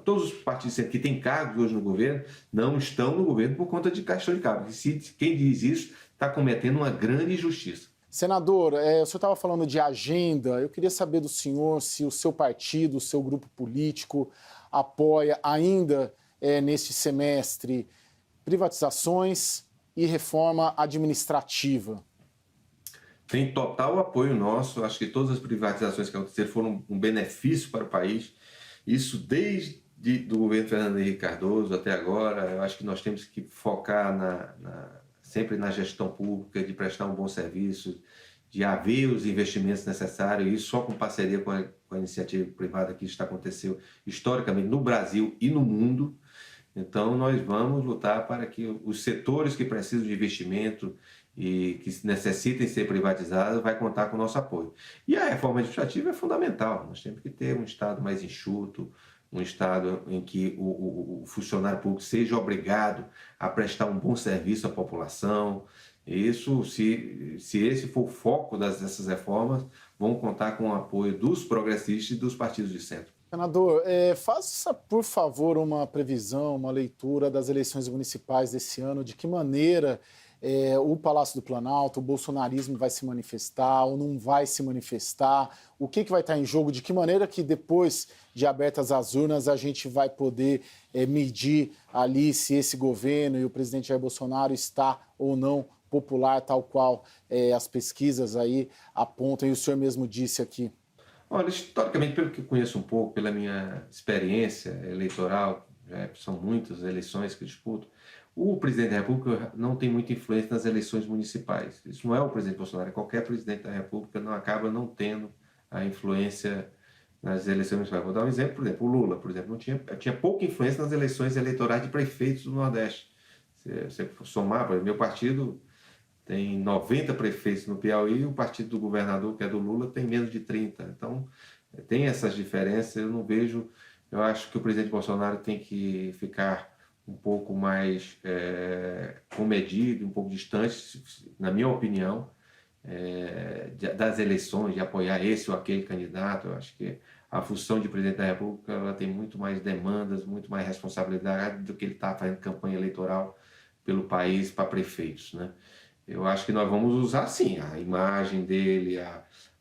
todos os partidos que têm cargos hoje no governo, não estão no governo por conta de questão de cargo. Quem diz isso está cometendo uma grande injustiça. Senador, o senhor estava falando de agenda. Eu queria saber do senhor se o seu partido, o seu grupo político apoia ainda neste semestre privatizações e reforma administrativa. Tem total apoio nosso. Acho que todas as privatizações que aconteceram foram um benefício para o país. Isso desde do governo Fernando Henrique Cardoso até agora. Eu acho que nós temos que focar sempre na gestão pública, de prestar um bom serviço, de haver os investimentos necessários, e isso só com parceria com a iniciativa privada, que isso aconteceu historicamente no Brasil e no mundo. Então, nós vamos lutar para que os setores que precisam de investimento e que necessitem ser privatizados vai contar com o nosso apoio. E a reforma administrativa é fundamental. Nós temos que ter um Estado mais enxuto, um Estado em que o funcionário público seja obrigado a prestar um bom serviço à população. Isso, se esse for o foco dessas reformas, vão contar com o apoio dos progressistas e dos partidos de centro. Senador, faça, por favor, uma previsão, uma leitura das eleições municipais desse ano, de que maneira o Palácio do Planalto, o bolsonarismo vai se manifestar ou não vai se manifestar, o que vai estar em jogo, de que maneira que depois de abertas as urnas a gente vai poder medir ali se esse governo e o presidente Jair Bolsonaro está ou não popular, tal qual as pesquisas aí apontam e o senhor mesmo disse aqui. Olha, historicamente, pelo que eu conheço um pouco, pela minha experiência eleitoral, são muitas eleições que eu disputo, o presidente da República não tem muita influência nas eleições municipais. Isso não é o presidente Bolsonaro, qualquer presidente da República acaba não tendo a influência nas eleições municipais. Vou dar um exemplo, por exemplo, o Lula, por exemplo, tinha pouca influência nas eleições eleitorais de prefeitos do Nordeste. Se você for somar, por exemplo, meu partido tem 90 prefeitos no Piauí, e o partido do governador, que é do Lula, tem menos de 30. Então, tem essas diferenças. Eu acho que o presidente Bolsonaro tem que ficar um pouco mais comedido, um pouco distante, na minha opinião, das eleições, de apoiar esse ou aquele candidato. Eu acho que a função de presidente da República ela tem muito mais demandas, muito mais responsabilidade do que ele está fazendo campanha eleitoral pelo país para prefeitos, né? Eu acho que nós vamos usar, sim, a imagem dele,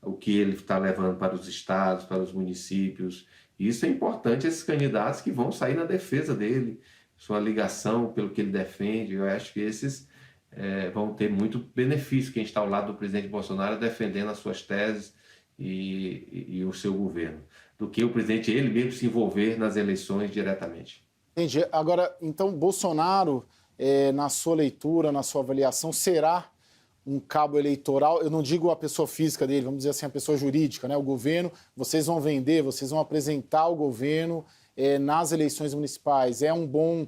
o que ele está levando para os estados, para os municípios. Isso é importante, esses candidatos que vão sair na defesa dele, sua ligação pelo que ele defende. Eu acho que esses vão ter muito benefício, quem está ao lado do presidente Bolsonaro defendendo as suas teses e o seu governo, do que o presidente ele mesmo se envolver nas eleições diretamente. Entendi. Agora, então, Bolsonaro, na sua leitura, na sua avaliação, será um cabo eleitoral? Eu não digo a pessoa física dele, vamos dizer assim, a pessoa jurídica, né? O governo, vocês vão vender, vocês vão apresentar o governo nas eleições municipais. É um bom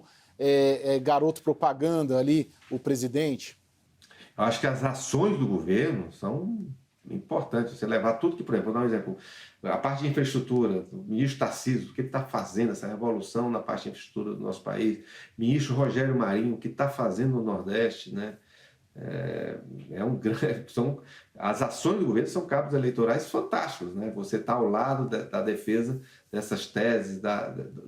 garoto propaganda ali, o presidente? Eu acho que as ações do governo são importantes. Você levar tudo que, por exemplo, vou dar um exemplo, a parte de infraestrutura, o ministro Tarcísio, o que ele está fazendo, essa revolução na parte de infraestrutura do nosso país, ministro Rogério Marinho, o que está fazendo no Nordeste, né? As ações do governo são cabos eleitorais fantásticos, né? Você está ao lado da defesa dessas teses,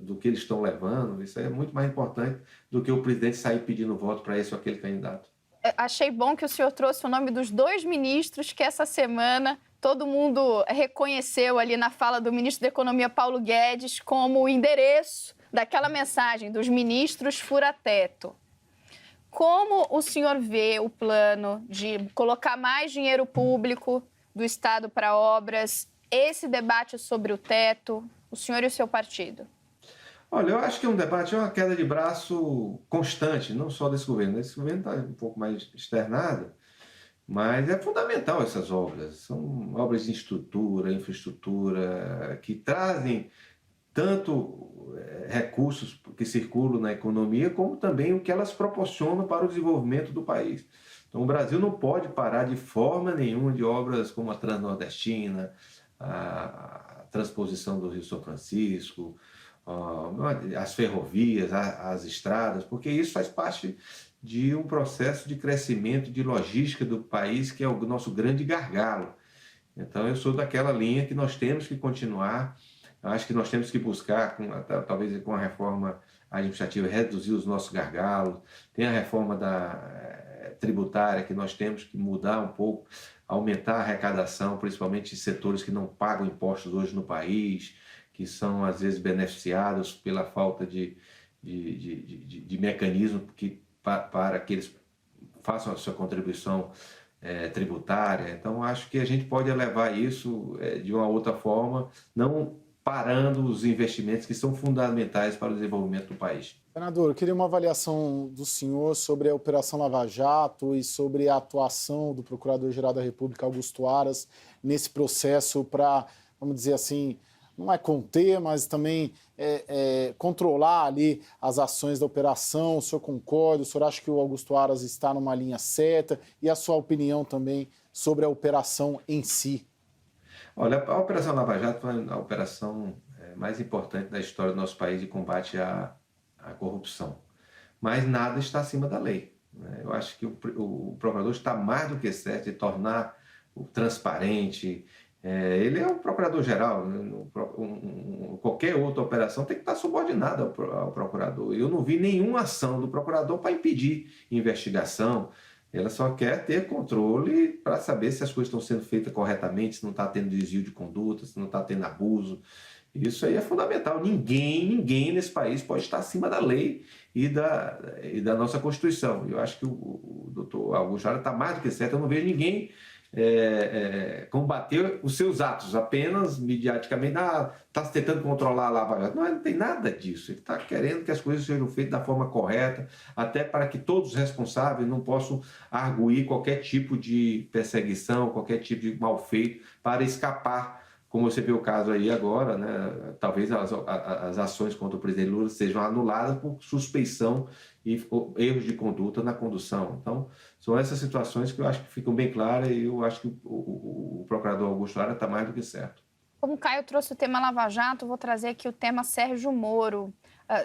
do que eles estão levando. Isso é muito mais importante do que o presidente sair pedindo voto para esse ou aquele candidato. Achei bom que o senhor trouxe o nome dos 2 ministros que essa semana todo mundo reconheceu ali na fala do ministro da Economia, Paulo Guedes, como o endereço daquela mensagem dos ministros fura-teto. Como o senhor vê o plano de colocar mais dinheiro público do Estado para obras, esse debate sobre o teto, o senhor e o seu partido? Olha, eu acho que é um debate, é uma queda de braço constante, não só desse governo. Esse governo está um pouco mais externado, mas é fundamental essas obras. São obras de infraestrutura, que trazem tanto recursos que circulam na economia, como também o que elas proporcionam para o desenvolvimento do país. Então, o Brasil não pode parar de forma nenhuma de obras como a Transnordestina, a transposição do Rio São Francisco, as ferrovias, as estradas, porque isso faz parte de um processo de crescimento de logística do país, que é o nosso grande gargalo. Então, eu sou daquela linha que nós temos que continuar. Eu acho que nós temos que buscar, talvez com a reforma administrativa, reduzir os nossos gargalos. Tem a reforma tributária, que nós temos que mudar um pouco, aumentar a arrecadação, principalmente em setores que não pagam impostos hoje no país, que são, às vezes, beneficiados pela falta de mecanismo para que eles façam a sua contribuição tributária. Então, acho que a gente pode elevar isso de uma outra forma, não parando os investimentos que são fundamentais para o desenvolvimento do país. Senador, eu queria uma avaliação do senhor sobre a Operação Lava Jato e sobre a atuação do Procurador-Geral da República, Augusto Aras, nesse processo para, vamos dizer assim, não é conter, mas também controlar ali as ações da operação. O senhor concorda? O senhor acha que o Augusto Aras está numa linha certa? E a sua opinião também sobre a operação em si? Olha, a Operação Lava Jato foi a operação mais importante da história do nosso país de combate à corrupção. Mas nada está acima da lei, né? Eu acho que o procurador está mais do que certo de tornar transparente. Ele é o procurador-geral, né? Qualquer outra operação tem que estar subordinada ao procurador. Eu não vi nenhuma ação do procurador para impedir investigação. Ela só quer ter controle para saber se as coisas estão sendo feitas corretamente, se não está tendo desvio de conduta, se não está tendo abuso. Isso aí é fundamental. Ninguém nesse país pode estar acima da lei e da nossa Constituição. Eu acho que o doutor Augusto Aras está mais do que certo. Eu não vejo ninguém combater os seus atos, apenas mediaticamente, está tentando controlar a Lava Jato. Não tem nada disso. Ele está querendo que as coisas sejam feitas da forma correta, até para que todos os responsáveis não possam arguir qualquer tipo de perseguição, qualquer tipo de mal feito para escapar, como você vê o caso aí agora, né? Talvez as ações contra o presidente Lula sejam anuladas por suspeição e erros de conduta na condução. Então, são essas situações que eu acho que ficam bem claras e eu acho que o procurador Augusto Aras está mais do que certo. Como o Caio trouxe o tema Lava Jato, vou trazer aqui o tema Sérgio Moro.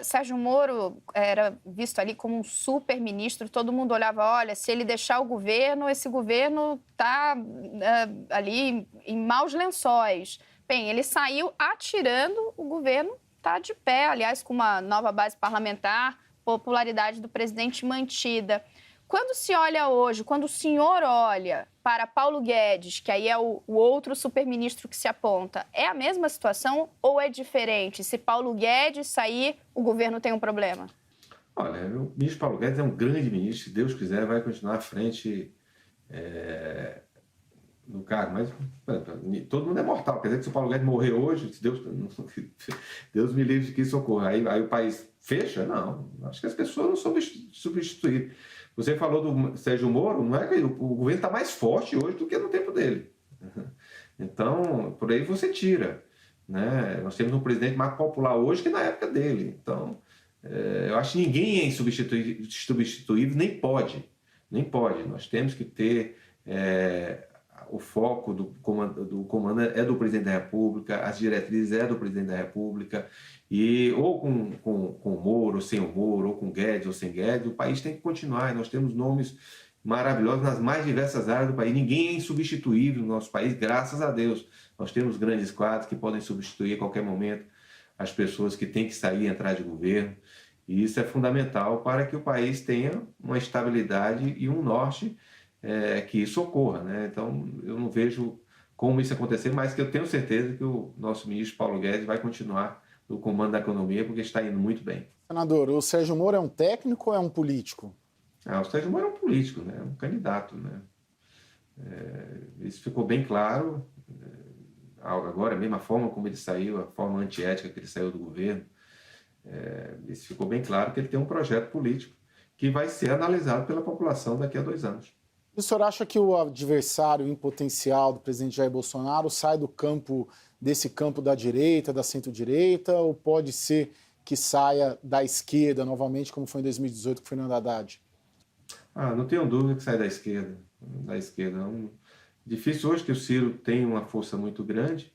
Sérgio Moro era visto ali como um super ministro, todo mundo olhava, olha, se ele deixar o governo, esse governo está ali em maus lençóis. Bem, ele saiu atirando, o governo está de pé, aliás, com uma nova base parlamentar, popularidade do presidente mantida. Quando se olha hoje, quando o senhor olha para Paulo Guedes, que aí é o outro superministro que se aponta, é a mesma situação ou é diferente? Se Paulo Guedes sair, o governo tem um problema? Olha, o ministro Paulo Guedes é um grande ministro, se Deus quiser vai continuar à frente no cargo, mas todo mundo é mortal, quer dizer que se o Paulo Guedes morrer hoje, se Deus me livre de que isso ocorra, aí o país fecha? Não, acho que as pessoas não são substituídas. Você falou do Sérgio Moro, não é que o governo está mais forte hoje do que no tempo dele. Então, por aí você tira, né? Nós temos um presidente mais popular hoje que na época dele. Então, eu acho que ninguém é insubstituível, nem pode. Nós temos que ter o foco do comando é do presidente da República, as diretrizes é do presidente da República, e ou com o Moro, ou sem o Moro, ou com Guedes, ou sem Guedes, o país tem que continuar. E nós temos nomes maravilhosos nas mais diversas áreas do país. Ninguém é insubstituível no nosso país, graças a Deus. Nós temos grandes quadros que podem substituir a qualquer momento as pessoas que têm que sair e entrar de governo. E isso é fundamental para que o país tenha uma estabilidade e um norte que isso ocorra, né? Então, eu não vejo como isso acontecer, mas que eu tenho certeza que o nosso ministro Paulo Guedes vai continuar do comando da economia, porque está indo muito bem. Senador, o Sérgio Moro é um técnico ou é um político? O Sérgio Moro é um político, né? Um candidato, né? Isso ficou bem claro. Agora, a mesma forma como ele saiu, a forma antiética que ele saiu do governo, isso ficou bem claro que ele tem um projeto político que vai ser analisado pela população daqui a 2 anos. O senhor acha que o adversário em potencial do presidente Jair Bolsonaro sai desse campo da direita, da centro-direita, ou pode ser que saia da esquerda novamente, como foi em 2018 com Fernando Haddad? Não tenho dúvida que sai da esquerda. Difícil hoje que o Ciro tem uma força muito grande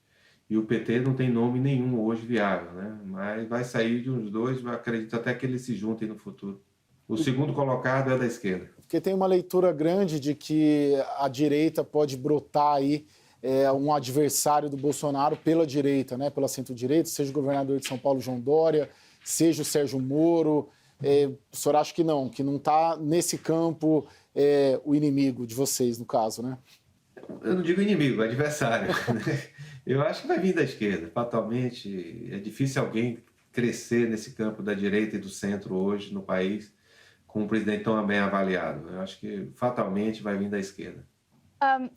e o PT não tem nome nenhum hoje viável, né? Mas vai sair de uns dois, eu acredito até que eles se juntem no futuro. O segundo colocado é da esquerda. Porque tem uma leitura grande de que a direita pode brotar aí um adversário do Bolsonaro pela direita, né? Pela centro-direita, seja o governador de São Paulo, João Dória, seja o Sérgio Moro. O senhor acha que não está nesse campo o inimigo de vocês, no caso, né? Eu não digo inimigo, adversário. Eu acho que vai vir da esquerda. Fatalmente, é difícil alguém crescer nesse campo da direita e do centro hoje no país com um presidente tão bem avaliado. Eu acho que fatalmente vai vir da esquerda.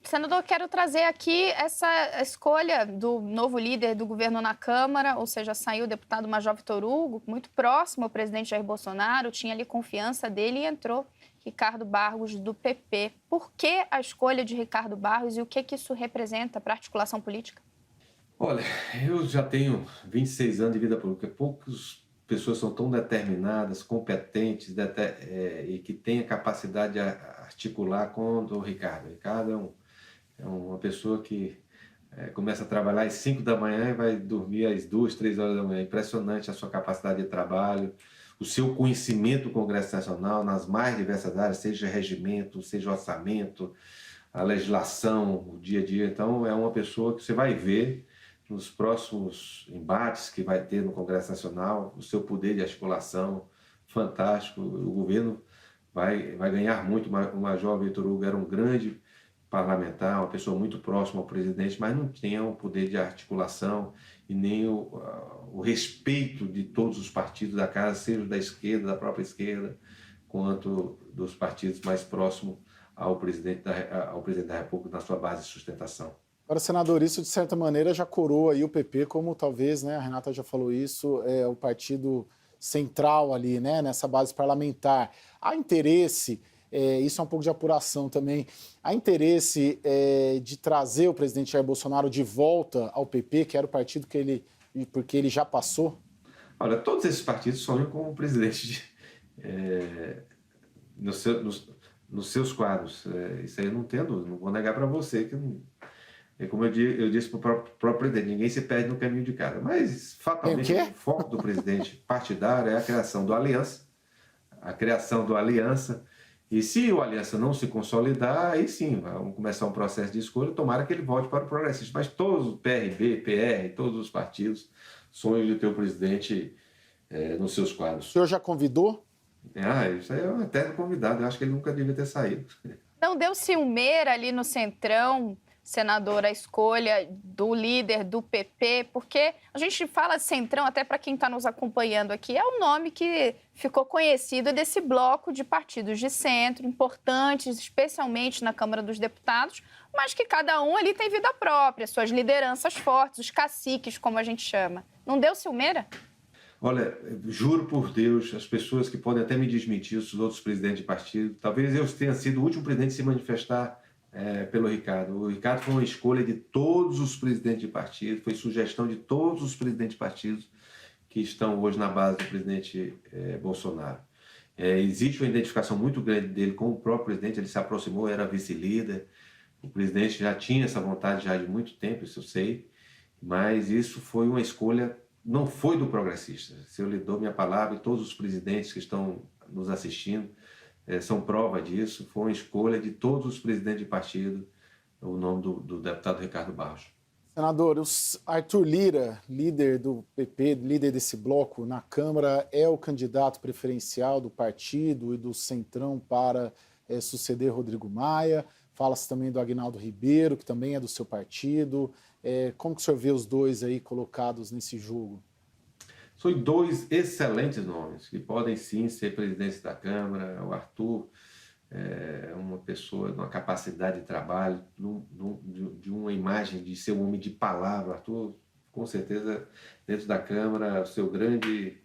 Senador, quero trazer aqui essa escolha do novo líder do governo na Câmara, ou seja, saiu o deputado Major Vitor Hugo, muito próximo ao presidente Jair Bolsonaro, tinha ali confiança dele e entrou Ricardo Barros, do PP. Por que a escolha de Ricardo Barros e o que isso representa para a articulação política? Olha, eu já tenho 26 anos de vida pública. Poucas pessoas são tão determinadas, competentes e que têm a capacidade de articular quanto o Ricardo. O Ricardo é uma pessoa que começa a trabalhar às 5 da manhã e vai dormir às 2, 3 horas da manhã. Impressionante a sua capacidade de trabalho, o seu conhecimento do Congresso Nacional nas mais diversas áreas, seja regimento, seja orçamento, a legislação, o dia a dia. Então, é uma pessoa que você vai ver nos próximos embates que vai ter no Congresso Nacional, o seu poder de articulação fantástico. O governo vai ganhar muito. O Major Vitor Hugo era um grande parlamentar, uma pessoa muito próxima ao presidente, mas não tinha o poder de articulação e nem o respeito de todos os partidos da casa, seja da esquerda, da própria esquerda, quanto dos partidos mais próximos ao presidente da República na sua base de sustentação. Agora, senador, isso de certa maneira já coroa aí o PP como talvez, né, a Renata já falou isso, o partido central ali, né, nessa base parlamentar. Há interesse, isso é um pouco de apuração também, há interesse de trazer o presidente Jair Bolsonaro de volta ao PP, que era o partido porque ele já passou? Olha, todos esses partidos sonham com o presidente nos seus quadros. Isso aí eu não entendo, não vou negar para você que não. Como eu disse para o próprio presidente, ninguém se perde no caminho de casa. Mas, fatalmente, o foco do presidente partidário é a criação do Aliança. E se o Aliança não se consolidar, aí sim, vamos começar um processo de escolha, tomara que ele volte para o progressista. Mas todos os PRB, PR, todos os partidos sonham de ter o presidente nos seus quadros. O senhor já convidou? Isso aí é um eterno convidado. Eu acho que ele nunca devia ter saído. Não deu ciumeira ali no Centrão, senador, a escolha do líder do PP, porque a gente fala Centrão, até para quem está nos acompanhando aqui, é um nome que ficou conhecido desse bloco de partidos de centro, importantes, especialmente na Câmara dos Deputados, mas que cada um ali tem vida própria, suas lideranças fortes, os caciques, como a gente chama. Não deu ciumeira? Olha, juro por Deus, as pessoas que podem até me desmentir, os outros presidentes de partido, talvez eu tenha sido o último presidente a se manifestar pelo Ricardo. O Ricardo foi uma escolha de todos os presidentes de partido, foi sugestão de todos os presidentes de partidos que estão hoje na base do presidente Bolsonaro. Existe uma identificação muito grande dele com o próprio presidente, ele se aproximou, era vice-líder, o presidente já tinha essa vontade já de muito tempo, isso eu sei, mas isso foi uma escolha, não foi do progressista. Se eu lhe dou minha palavra, e todos os presidentes que estão nos assistindo são prova disso, foi uma escolha de todos os presidentes de partido, o nome do deputado Ricardo Barros. Senador, Arthur Lira, líder do PP, líder desse bloco na Câmara, é o candidato preferencial do partido e do Centrão para suceder Rodrigo Maia. Fala-se também do Aguinaldo Ribeiro, que também é do seu partido. Como que o senhor vê os dois aí colocados nesse jogo? São dois excelentes nomes, que podem sim ser presidente da Câmara. O Arthur é uma pessoa de uma capacidade de trabalho, de uma imagem de ser um homem de palavra. Arthur, com certeza, dentro da Câmara, o seu grande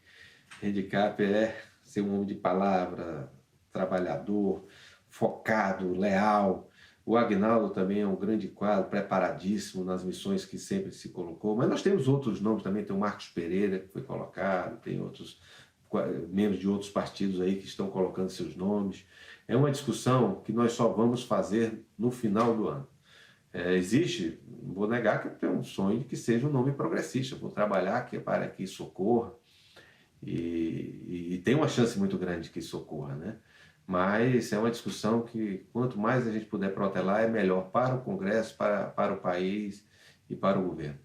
handicap é ser um homem de palavra, trabalhador, focado, leal. O Agnaldo também é um grande quadro, preparadíssimo nas missões que sempre se colocou. Mas nós temos outros nomes também, tem o Marcos Pereira, que foi colocado, tem outros membros de outros partidos aí que estão colocando seus nomes. É uma discussão que nós só vamos fazer no final do ano. Existe, não vou negar que eu tenho um sonho de que seja um nome progressista. Vou trabalhar aqui para que isso ocorra e tem uma chance muito grande que isso ocorra, né? Mas é uma discussão que, quanto mais a gente puder protelar, é melhor para o Congresso, para o país e para o governo.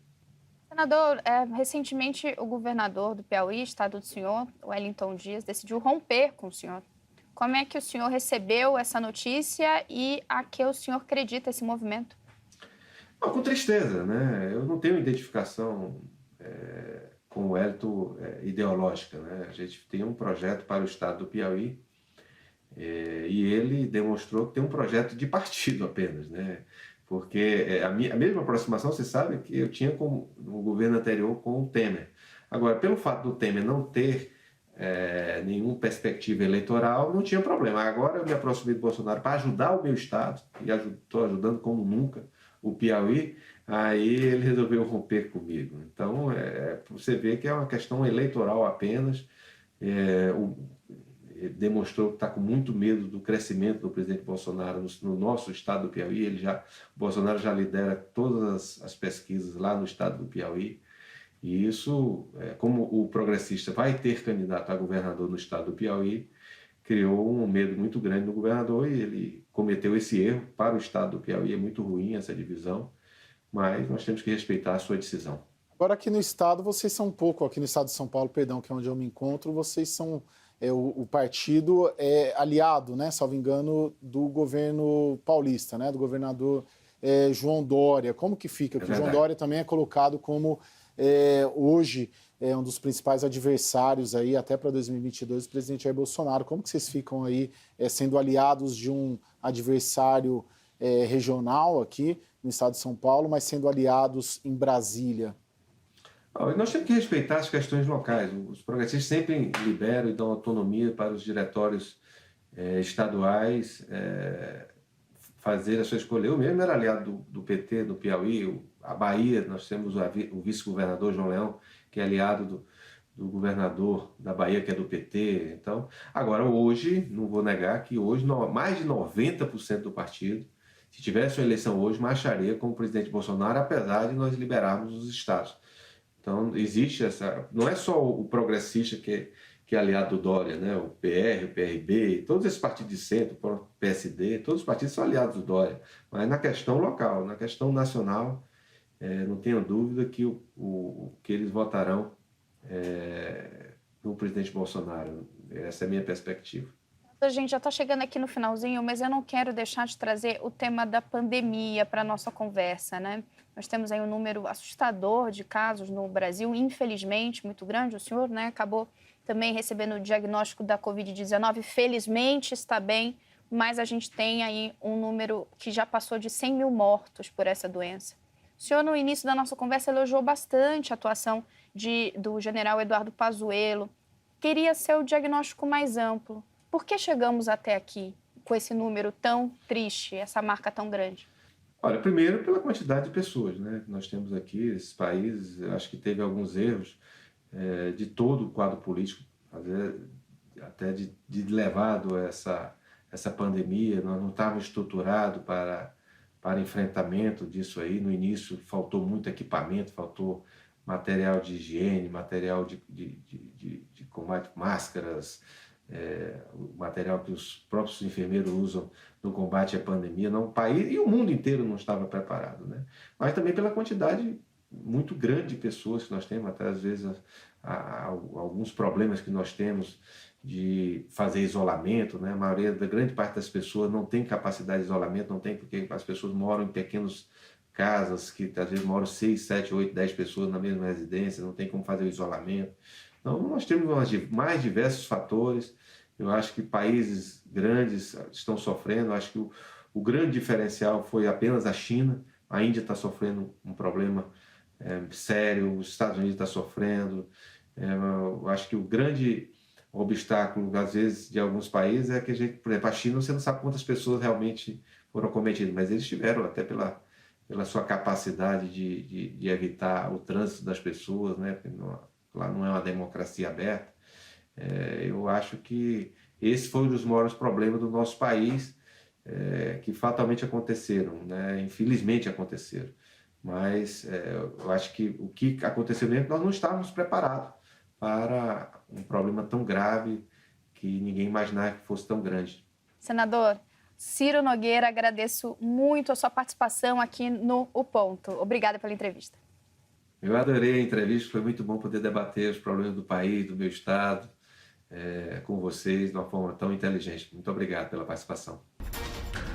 Senador, recentemente o governador do Piauí, estado do senhor, Wellington Dias, decidiu romper com o senhor. Como é que o senhor recebeu essa notícia e a que o senhor acredita esse movimento? Não, com tristeza, né? Eu não tenho identificação com o Wellington ideológica, né? A gente tem um projeto para o estado do Piauí e ele demonstrou que tem um projeto de partido apenas, né? Porque a mesma aproximação, você sabe, que eu tinha com o governo anterior com o Temer. Agora, pelo fato do Temer não ter nenhuma perspectiva eleitoral, não tinha problema. Agora eu me aproximei do Bolsonaro para ajudar o meu estado, e estou ajudando como nunca o Piauí, aí ele resolveu romper comigo. Então, você vê que é uma questão eleitoral apenas. Demonstrou que está com muito medo do crescimento do presidente Bolsonaro no nosso estado do Piauí. O Bolsonaro já lidera todas as pesquisas lá no estado do Piauí. E isso, como o progressista vai ter candidato a governador no estado do Piauí, criou um medo muito grande no governador e ele cometeu esse erro. Para o estado do Piauí é muito ruim essa divisão, mas nós temos que respeitar a sua decisão. Agora aqui no estado, vocês são um pouco, aqui no estado de São Paulo, perdão, que é onde eu me encontro, vocês são, o partido aliado, né, salvo engano, do governo paulista, né, do governador João Dória. Como que fica? Porque o João Dória também é colocado como hoje um dos principais adversários aí até para 2022 do presidente Jair Bolsonaro. Como que vocês ficam aí sendo aliados de um adversário regional aqui no estado de São Paulo, mas sendo aliados em Brasília? Nós temos que respeitar as questões locais. Os progressistas sempre liberam e dão autonomia para os diretórios estaduais fazer a sua escolha. Eu mesmo era aliado do PT, do Piauí. A Bahia, nós temos o vice-governador João Leão, que é aliado do governador da Bahia, que é do PT. Então, agora, hoje, não vou negar que hoje mais de 90% do partido, se tivesse uma eleição hoje, marcharia com o presidente Bolsonaro, apesar de nós liberarmos os estados. Então, existe essa... Não é só o progressista que é aliado do Dória, né? O PR, o PRB, todos esses partidos de centro, o PSD, todos os partidos são aliados do Dória. Mas na questão local, na questão nacional, não tenho dúvida que que eles votarão no presidente Bolsonaro. Essa é a minha perspectiva. A gente já está chegando aqui no finalzinho, mas eu não quero deixar de trazer o tema da pandemia para a nossa conversa, né? Nós temos aí um número assustador de casos no Brasil, infelizmente, muito grande. O senhor, né, acabou também recebendo o diagnóstico da Covid-19. Felizmente está bem, mas a gente tem aí um número que já passou de 100 mil mortos por essa doença. O senhor, no início da nossa conversa, elogiou bastante a atuação do general Eduardo Pazuello. Queria seu diagnóstico mais amplo. Por que chegamos até aqui com esse número tão triste, essa marca tão grande? Olha, primeiro pela quantidade de pessoas, né? Nós temos aqui, esse país, acho que teve alguns erros de todo o quadro político, até de levado essa pandemia. Nós não estávamos estruturados para enfrentamento disso aí. No início faltou muito equipamento, faltou material de higiene, material de combate, máscaras, o material que os próprios enfermeiros usam no combate à pandemia. Não, o país e o mundo inteiro não estava preparado, né? Mas também pela quantidade muito grande de pessoas que nós temos, até às vezes alguns problemas que nós temos de fazer isolamento, né? Da grande parte das pessoas não tem capacidade de isolamento, não tem, porque as pessoas moram em pequenas casas que às vezes moram 6, 7, 8, 10 pessoas na mesma residência, não tem como fazer o isolamento. Então, nós temos mais diversos fatores. Eu acho que países grandes estão sofrendo. Eu acho que o grande diferencial foi apenas a China. A Índia está sofrendo um problema sério, os Estados Unidos estão sofrendo. Eu acho que o grande obstáculo, às vezes, de alguns países é que por exemplo, a China, você não sabe quantas pessoas realmente foram cometidas, mas eles tiveram, até pela sua capacidade de evitar o trânsito das pessoas, né? Porque lá não é uma democracia aberta. Eu acho que esse foi um dos maiores problemas do nosso país, que fatalmente aconteceram, né? Infelizmente aconteceram. Mas eu acho que o que aconteceu mesmo, nós não estávamos preparados para um problema tão grave que ninguém imaginava que fosse tão grande. Senador Ciro Nogueira, agradeço muito a sua participação aqui no O Ponto. Obrigada pela entrevista. Eu adorei a entrevista, foi muito bom poder debater os problemas do país, do meu estado, com vocês, de uma forma tão inteligente. Muito obrigado pela participação.